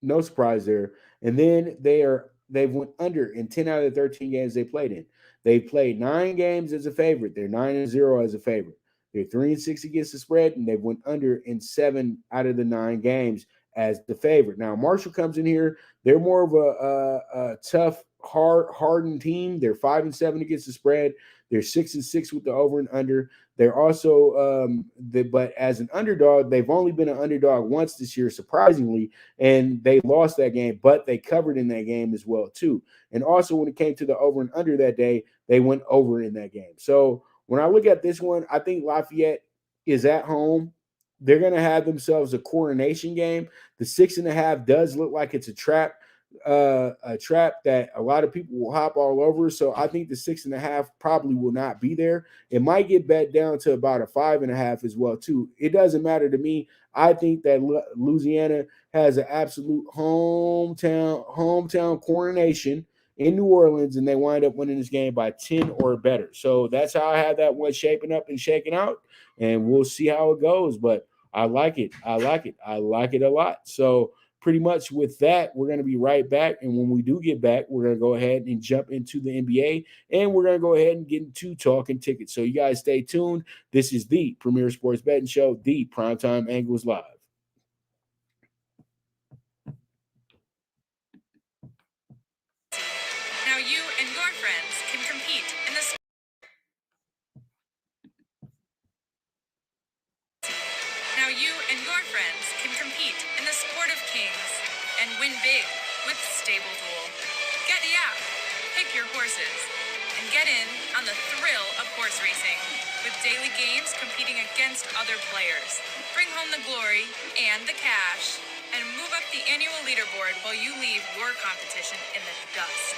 No surprise there. And then they've went under in 10 out of the 13 games they played in. They've played 9 games as a favorite. They're 9-0 as a favorite. They're 3-6 against the spread, and they've went under in 7 out of the 9 games as the favorite. Now, Marshall comes in here. They're more of a tough, hardened team. They're 5-7 against the spread. They're 6-6 with the over and under. They're also, but as an underdog, they've only been an underdog once this year, surprisingly, and they lost that game, but they covered in that game as well, too. And also, when it came to the over and under that day, they went over in that game. So when I look at this one, I think Lafayette is at home. They're going to have themselves a coronation game. The 6.5 does look like it's a trap that a lot of people will hop all over. So I think the 6.5 probably will not be there. It might get bet down to about a 5.5 as well, too. It doesn't matter to me. I think that Louisiana has an absolute hometown coronation in New Orleans, and they wind up winning this game by 10 or better. So that's how I have that one shaping up and shaking out, and we'll see how it goes. But I like it. I like it a lot. So pretty much with that, we're going to be right back. And when we do get back, we're going to go ahead and jump into the NBA, and we're going to go ahead and get into Talkin Tickets. So you guys stay tuned. This is the Premier Sports Betting Show, the Primetime Angles Live. Now you and your friends can compete in the Sport of Kings and win big with Stable Duel. Get the app, pick your horses, and get in on the thrill of horse racing with daily games competing against other players. Bring home the glory and the cash, and move up the annual leaderboard while you leave your competition in the dust.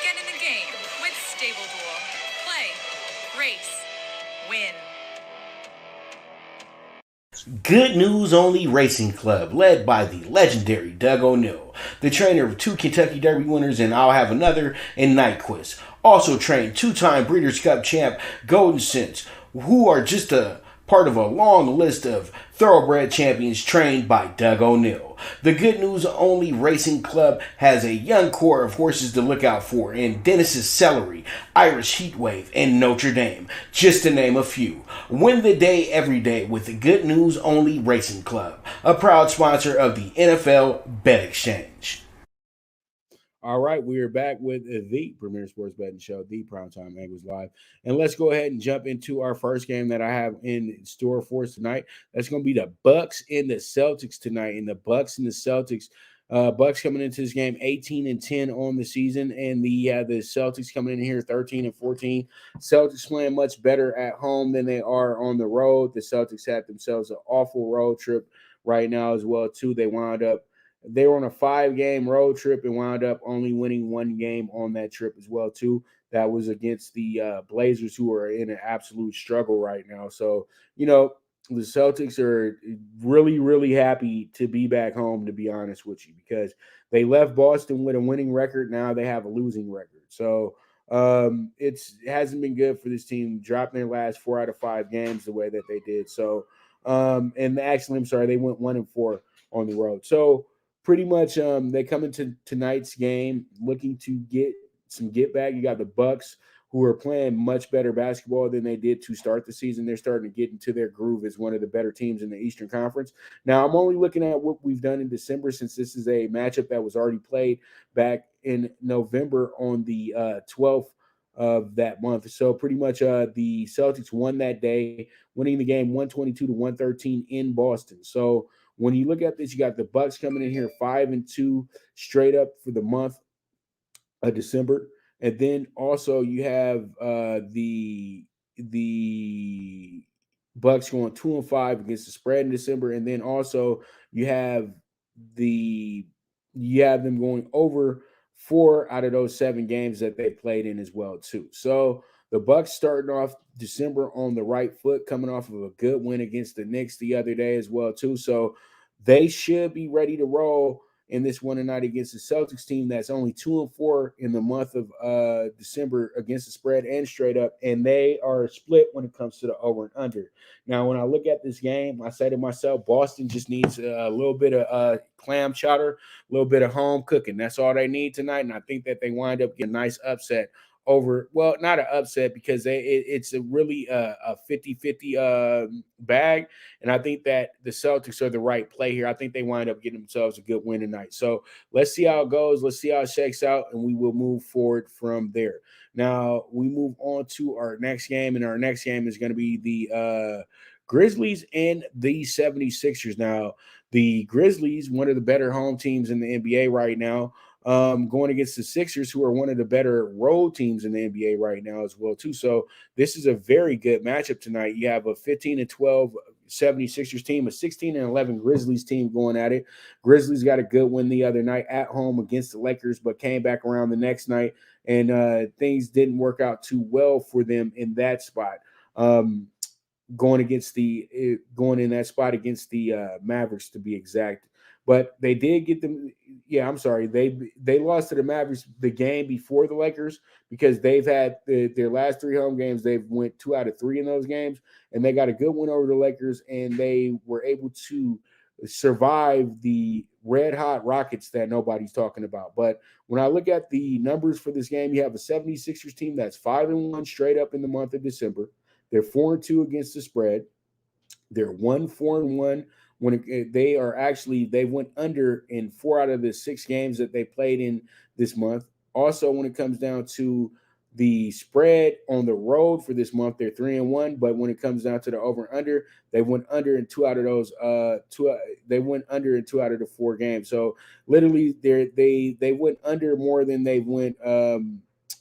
Get in the game with Stable Duel. Play, race, win. Good News Only Racing Club, led by the legendary Doug O'Neill, the trainer of 2 Kentucky Derby winners and I'll Have Another and Nyquist. Also trained 2-time Breeders' Cup champ Golden Sense, who are just a part of a long list of thoroughbred champions trained by Doug O'Neill. The Good News Only Racing Club has a young core of horses to look out for in Dennis's Celery, Irish Heatwave, and Notre Dame, just to name a few. Win the day every day with the Good News Only Racing Club, a proud sponsor of the NFL Bet Exchange. All right, we are back with the Premier Sports Betting Show, the Primetime Angles Live. And let's go ahead and jump into our first game that I have in store for us tonight. That's going to be the Bucks and the Celtics tonight. And the Bucks and the Celtics, Bucks coming into this game 18-10 on the season, and the Celtics coming in here 13-14. Celtics playing much better at home than they are on the road. The Celtics had themselves an awful road trip right now as well too. They were on a 5-game road trip and wound up only winning 1 game on that trip as well too. That was against the Blazers, who are in an absolute struggle right now. So, the Celtics are really, really happy to be back home, to be honest with you, because they left Boston with a winning record. Now they have a losing record. So it hasn't been good for this team, dropping their last 4 out of 5 games the way that they did. So, and actually, I'm sorry, they went 1-4 on the road. So pretty much they come into tonight's game looking to get some get back. You got the Bucks, who are playing much better basketball than they did to start the season. They're starting to get into their groove as one of the better teams in the Eastern Conference. Now, I'm only looking at what we've done in December, since this is a matchup that was already played back in November on the 12th of that month. So pretty much the Celtics won that day, winning the game 122-113 in Boston. So when you look at this, you got the Bucks coming in here 5-2 straight up for the month of December. And then also you have the Bucks going 2-5 against the spread in December, and then also you have them going over 4 out of those 7 games that they played in as well too. So the Bucks starting off December on the right foot, coming off of a good win against the Knicks the other day as well too. So they should be ready to roll in this one tonight against the Celtics team that's only 2-4 in the month of December against the spread and straight up, and they are split when it comes to the over and under. Now, when I look at this game, I say to myself, Boston just needs a little bit of clam chowder, a little bit of home cooking. That's all they need tonight, and I think that they wind up getting a nice upset over, well, not an upset, because it's a really a 50-50 bag, and I think that the Celtics are the right play here. I think they wind up getting themselves a good win tonight. So let's see how it goes. Let's see how it shakes out, and we will move forward from there. Now we move on to our next game, and our next game is going to be the Grizzlies and the 76ers. Now, the Grizzlies, one of the better home teams in the NBA right now, going against the Sixers, who are one of the better road teams in the NBA right now as well too. So this is a very good matchup tonight. You have a 15-12 76ers team, a 16-11 Grizzlies team going at it. Grizzlies got a good win the other night at home against the Lakers, but came back around the next night, and things didn't work out too well for them in that spot. Going in that spot against the Mavericks, to be exact. But they did get them. Yeah, I'm sorry. They lost to the Mavericks the game before the Lakers, because they've had their last 3 home games. They've went 2 out of 3 in those games, and they got a good win over the Lakers, and they were able to survive the red hot Rockets that nobody's talking about. But when I look at the numbers for this game, you have a 76ers team that's 5-1 straight up in the month of December. They're 4-2 against the spread. They're 1-4-1 when they went under in 4 out of the 6 games that they played in this month. Also, when it comes down to the spread on the road for this month, they're 3-1. But when it comes down to the over and under, they went under in 2 out of those they went under in 2 out of the 4 games. So literally, they went under more than they went.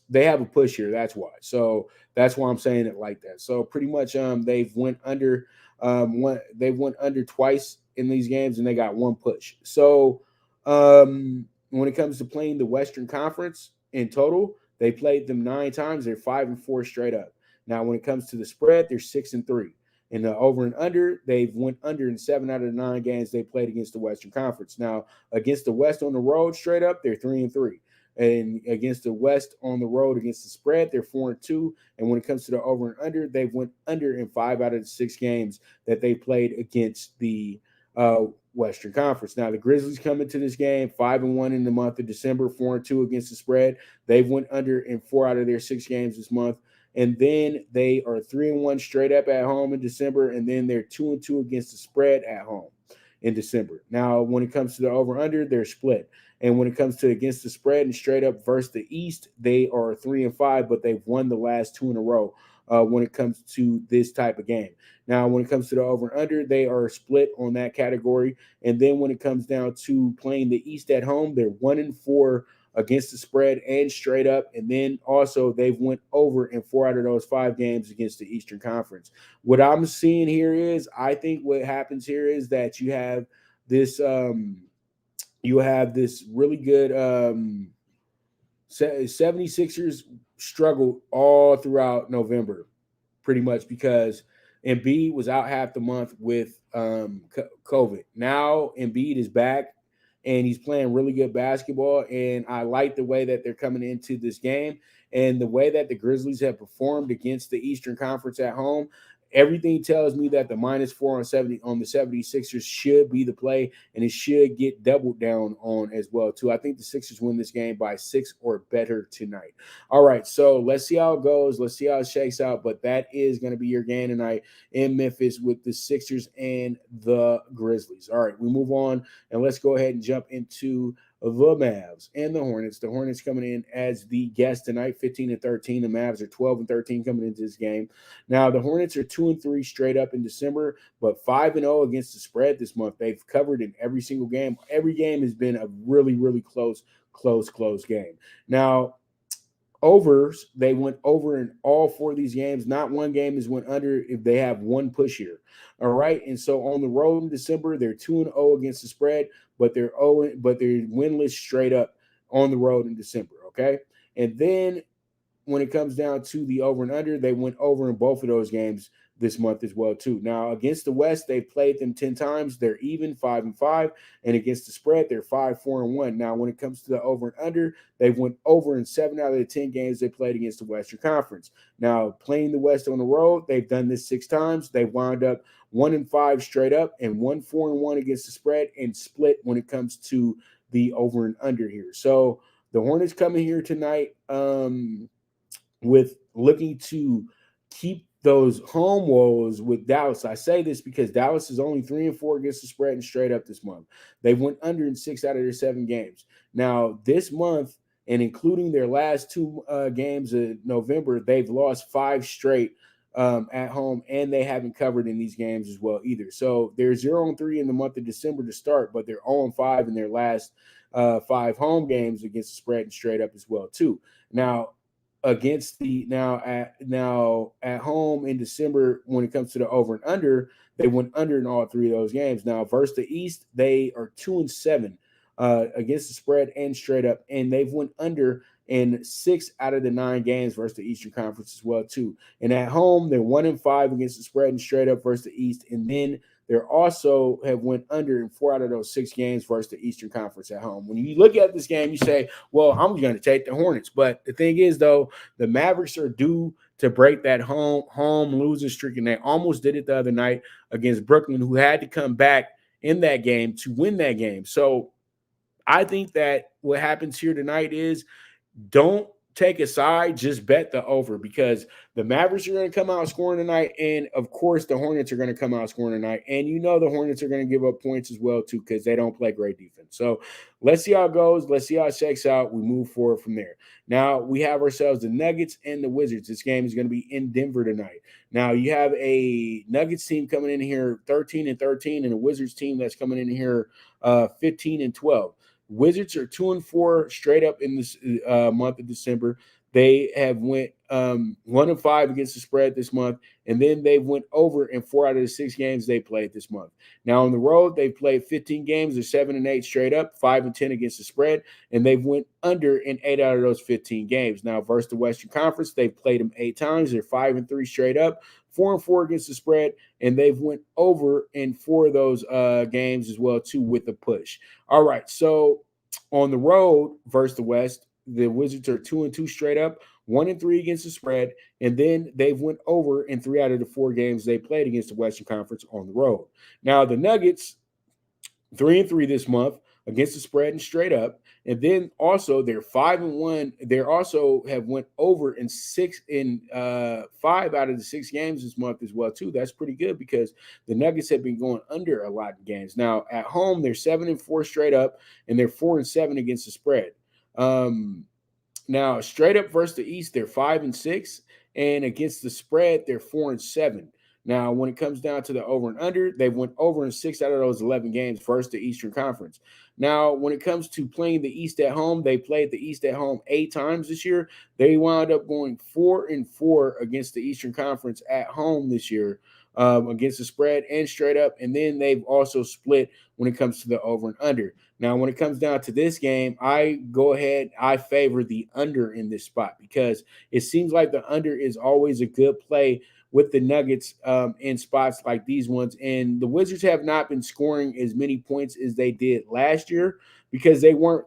They have a push here. That's why. So that's why I'm saying it like that. So pretty much, they've went under. They went under twice in these games, and they got 1 push. So when it comes to playing the Western Conference in total, they played them 9 times. They're 5-4 straight up. Now, when it comes to the spread, they're 6-3. In the over and under, they've went under in 7 out of the 9 games they played against the Western Conference. Now, against the West on the road straight up, they're 3-3. And against the West on the road against the spread, they're 4-2. And when it comes to the over and under, they went under in 5 out of the 6 games that they played against the Western Conference. Now, the Grizzlies come into this game 5-1 in the month of December, 4-2 against the spread. They've went under in 4 out of their 6 games this month. And then they are 3-1 straight up at home in December, and then they're 2-2 against the spread at home in December. Now, when it comes to the over-under, they're split. And when it comes to against the spread and straight up versus the East, they are 3-5, but they've won the last 2 in a row when it comes to this type of game. Now, when it comes to the over and under, they are split on that category. And then when it comes down to playing the East at home, they're 1-4 against the spread and straight up. And then also they've went over in 4 out of those 5 games against the Eastern Conference. What I'm seeing here is, I think what happens here is that you have this really good 76ers struggled all throughout November, pretty much, because Embiid was out half the month with COVID. Now Embiid is back and he's playing really good basketball. And I like the way that they're coming into this game and the way that the Grizzlies have performed against the Eastern Conference at home. Everything tells me that the -4 on the 76ers should be the play, and it should get doubled down on as well, too. I think the Sixers win this game by 6 or better tonight. All right, so let's see how it goes. Let's see how it shakes out, but that is going to be your game tonight in Memphis with the Sixers and the Grizzlies. All right, we move on, and let's go ahead and jump into the Mavs and the Hornets. The Hornets coming in as the guest tonight, 15-13. The Mavs are 12-13 coming into this game. Now, the Hornets are 2-3 straight up in December, but 5-0 against the spread this month. They've covered in every single game. Every game has been a really, really close game. Now, overs, they went over in all 4 of these games. Not one game has went under if they have one push here. All right, and so on the road in December, they're 2-0 against the spread, but they're winless straight up on the road in December. Okay, and then when it comes down to the over and under, they went over in both of those games this month as well, too. Now, against the West, they've played them 10 times. They're even 5-5. And against the spread, they're 5-4-1. Now, when it comes to the over and under, they went over in 7 out of the 10 games they played against the Western Conference. Now, playing the West on the road, they've done this 6 times. They wound up 1-5 straight up and 1-4-1 against the spread and split when it comes to the over and under here. So the Hornets coming here tonight with looking to keep those home woes with Dallas. I say this because Dallas is only 3-4 against the spread and straight up this month. They went under in 6 out of their 7 games. Now, this month, and including their last 2 games of November, they've lost 5 straight at home, and they haven't covered in these games as well either. So they're 0-3 in the month of December to start, but they're 0-5 in their last 5 home games against the spread and straight up as well too. Now, against the at home in December, when it comes to the over and under, they went under in all 3 of those games. Now, versus the East, they are 2-7 against the spread and straight up, and they've went under in 6 out of the 9 games versus the Eastern Conference as well too. And at home, they're 1-5 against the spread and straight up versus the East, and then they're also have went under in 4 out of those 6 games versus the Eastern Conference at home. When you look at this game, you say, well, I'm going to take the Hornets. But the thing is, though, the Mavericks are due to break that home losing streak, and they almost did it the other night against Brooklyn, who had to come back in that game to win that game. So I think that what happens here tonight is don't take a side, just bet the over, because the Mavericks are going to come out scoring tonight, and of course the Hornets are going to come out scoring tonight, and you know the Hornets are going to give up points as well too, because they don't play great defense. So let's see how it goes. Let's see how it shakes out. We move forward from there. Now we have ourselves the Nuggets and the Wizards. This game is going to be in Denver tonight. Now you have a Nuggets team coming in here 13-13, and a Wizards team that's coming in here 15-12. Wizards are 2-4 straight up in this month of December. They have went 1-5 against the spread this month, and then they went over in 4 out of the 6 games they played this month. Now on the road, they've played 15 games. They're 7-8 straight up, 5-10 against the spread, and they've went under in 8 out of those 15 games. Now versus the Western Conference, they've played them 8 times. They're 5-3 straight up, 4-4 against the spread, and they've went over in 4 of those games as well too with a push. All right, so on the road versus the West, the Wizards are 2-2 straight up, 1-3 against the spread, and then they've went over in 3 out of the 4 games they played against the Western Conference on the road. Now the Nuggets, 3-3 this month against the spread and straight up, and then also they're 5-1. They also have went over in 5 out of the 6 games this month as well too. That's pretty good because the Nuggets have been going under a lot of games. Now at home they're 7-4 straight up, and they're 4-7 against the spread. Now straight up versus the East they're 5-6, and against the spread, they're 4-7. Now, when it comes down to the over and under, they've went over in 6 out of those 11 games versus the Eastern Conference. Now, when it comes to playing the East at home, they played the East at home 8 times this year. They wound up going 4-4 against the Eastern Conference at home this year, against the spread and straight up. And then they've also split when it comes to the over and under. Now, when it comes down to this game, I favor the under in this spot because it seems like the under is always a good play with the Nuggets in spots like these ones. And the Wizards have not been scoring as many points as they did last year because they weren't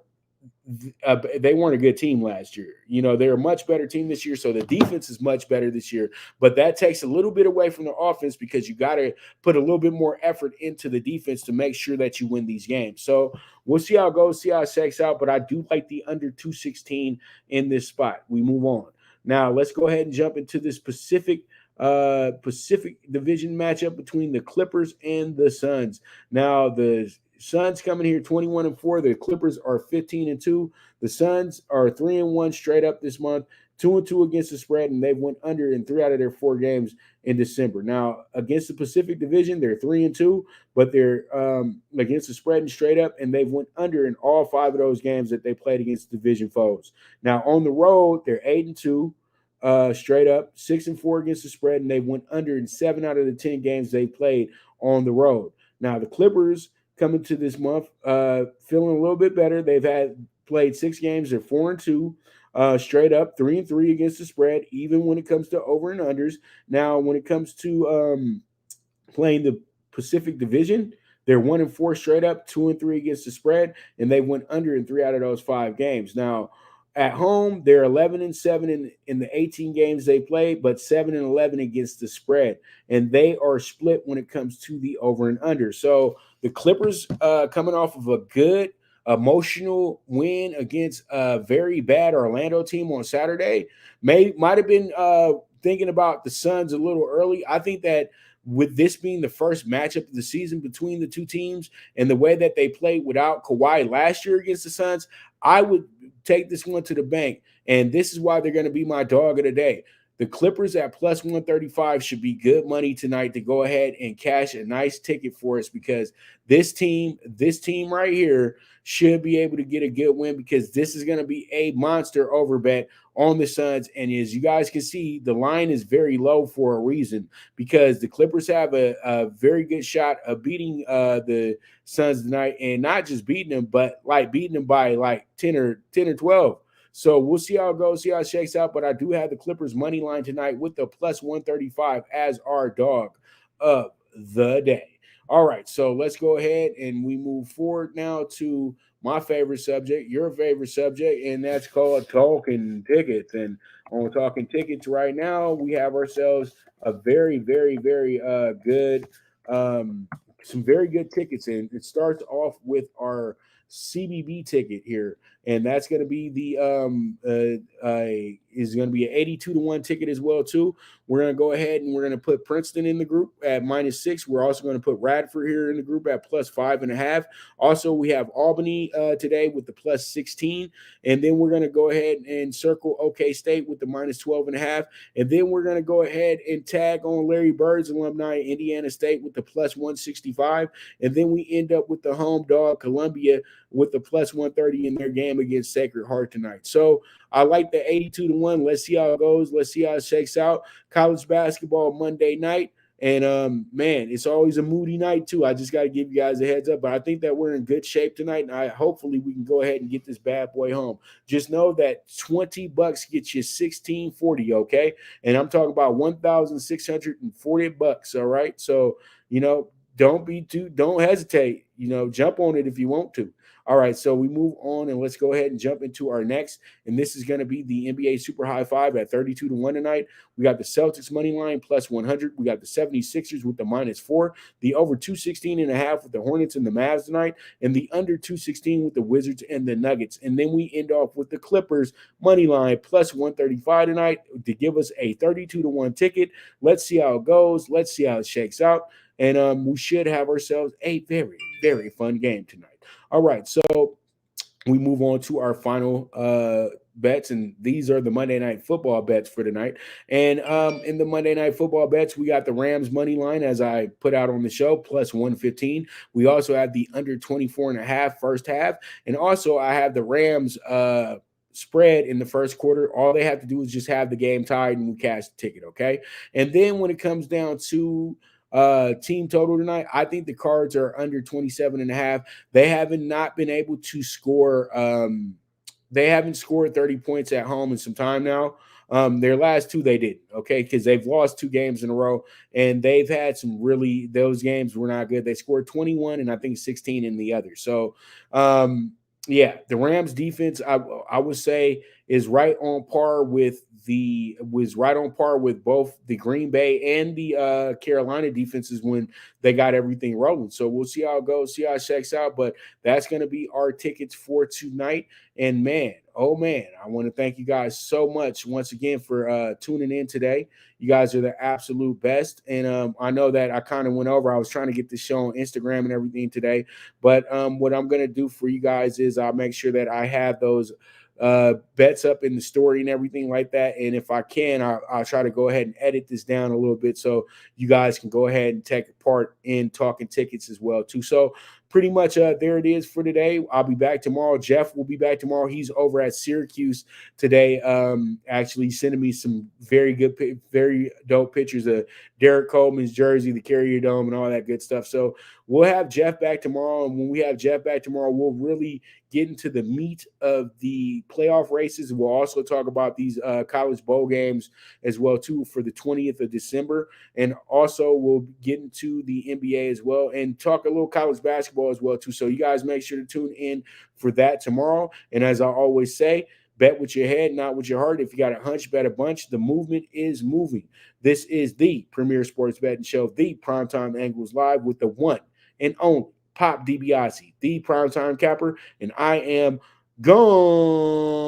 a good team last year. You know, they're a much better team this year, so the defense is much better this year. But that takes a little bit away from the offense because you got to put a little bit more effort into the defense to make sure that you win these games. So we'll see how it goes, see how it shakes out. But I do like the under 216 in this spot. We move on. Now, let's go ahead and jump into this Pacific Division matchup between the Clippers and the Suns. Now, the Suns coming here 21-4. The Clippers are 15-2. The Suns are 3-1 straight up this month, 2-2 against the spread, and they've went under in 3 out of their 4 games in December. Now, against the Pacific Division, they're 3-2, but they're against the spread and straight up, and they've went under in all 5 of those games that they played against division foes. Now, on the road, they're 8-2. Straight up, 6-4 against the spread, and they went under in 7 out of the 10 games they played on the road. Now, the Clippers coming to this month, feeling a little bit better. They've played 6 games. They're 4-2, straight up, 3-3 against the spread, even when it comes to over and unders. Now, when it comes to playing the Pacific Division, they're 1-4 straight up, 2-3 against the spread, and they went under in 3 out of those 5 games. Now, at home, they're 11-7 in the 18 games they played, but 7-11 against the spread. And they are split when it comes to the over and under. So the Clippers coming off of a good emotional win against a very bad Orlando team on Saturday. Might have been thinking about the Suns a little early. I think that with this being the first matchup of the season between the two teams and the way that they played without Kawhi last year against the Suns, I would take this one to the bank. And this is why they're going to be my dog of the day. The Clippers at plus 135 should be good money tonight to go ahead and cash a nice ticket for us because this team right here should be able to get a good win because this is going to be a monster over bet on the Suns. And as you guys can see, the line is very low for a reason because the Clippers have a very good shot of beating the Suns tonight, and not just beating them, but like beating them by like 10 or 12. So we'll see how it goes, see how it shakes out. But I do have the Clippers money line tonight with the plus 135 as our dog of the day. All right, so let's go ahead and we move forward now to my favorite subject, your favorite subject, and that's called Talkin Tickets. And on Talkin Tickets right now, we have ourselves a very, very, very good, some very good tickets. And it starts off with our CBB ticket here, and that's going to be the is going to be an 82-1 ticket as well too. We're going to go ahead and we're going to put Princeton in the group at -6. We're also going to put Radford here in the group at plus 5.5. Also, we have Albany today with the plus 16, and then we're going to go ahead and circle OK State with the minus 12.5, and then we're going to go ahead and tag on Larry Bird's alumni Indiana State with the plus 165, and then we end up with the home dog Columbia with the plus 130 in their game against Sacred Heart tonight. So I like the 82-1. Let's see how it goes. Let's see how it shakes out. College basketball Monday night. And, man, it's always a moody night, too. I just got to give you guys a heads up. But I think that we're in good shape tonight, and hopefully we can go ahead and get this bad boy home. Just know that $20 gets you $1,640, okay? And I'm talking about $1,640, all right? So, you know, don't hesitate. You know, jump on it if you want to. All right, so we move on, and let's go ahead and jump into our next. And this is going to be the NBA Super High Five at 32-1 tonight. We got the Celtics money line plus 100. We got the 76ers with the -4. The over 216.5 with the Hornets and the Mavs tonight. And the under 216 with the Wizards and the Nuggets. And then we end off with the Clippers money line plus 135 tonight to give us a 32-1 ticket. Let's see how it goes. Let's see how it shakes out. And we should have ourselves a very, very fun game tonight. All right, so we move on to our final bets, and these are the Monday Night Football bets for tonight. And in the Monday Night Football bets, we got the Rams money line, as I put out on the show, plus 115. We also have the under 24.5 first half, and also I have the Rams spread in the first quarter. All they have to do is just have the game tied, and we cash the ticket. Okay, and then when it comes down to team total tonight, I think the Cards are under 27.5. They haven't not been able to score. They haven't scored 30 points at home in some time now. Their last two they didn't, okay, because they've lost 2 games in a row, and they've had some really, those games were not good. They scored 21 and I think 16 in the other. So yeah, the Rams defense, I would say, is right on par with both the Green Bay and the Carolina defenses when they got everything rolling. So we'll see how it goes, see how it checks out. But that's going to be our tickets for tonight. And man, oh man, I want to thank you guys so much once again for tuning in today. You guys are the absolute best. And I know that I kind of went over. I was trying to get this show on Instagram and everything today. But what I'm going to do for you guys is I'll make sure that I have those bets up in the story and everything like that. And if I can, I'll try to go ahead and edit this down a little bit so you guys can go ahead and take part in Talkin Tickets as well too. So pretty much there it is for today. I'll be back tomorrow. Jeff will be back tomorrow. He's over at Syracuse today, actually sending me some very good, very dope pictures of Derek Coleman's jersey, the Carrier Dome, and all that good stuff. So we'll have Jeff back tomorrow. And when we have Jeff back tomorrow, we'll really get into the meat of the playoff races. We'll also talk about these college bowl games as well too for the 20th of December. And also we'll get into the NBA as well and talk a little college basketball as well too. So you guys make sure to tune in for that tomorrow. And as I always say, bet with your head, not with your heart. If you got a hunch, bet a bunch. The movement is moving. This is the premier sports betting show, the Primetime Angles Live, with the one and only Pop DiBiase, the Primetime Capper, and I am gone.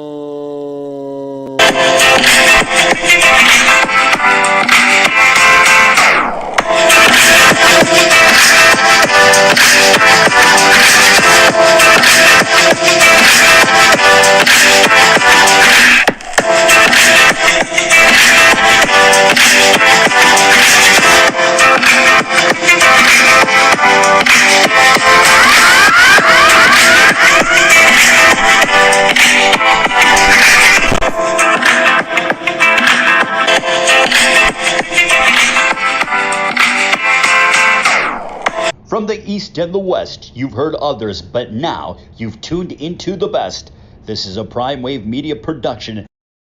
From the East and the West, you've heard others, but now you've tuned into the best. This is a Prime Wave Media production.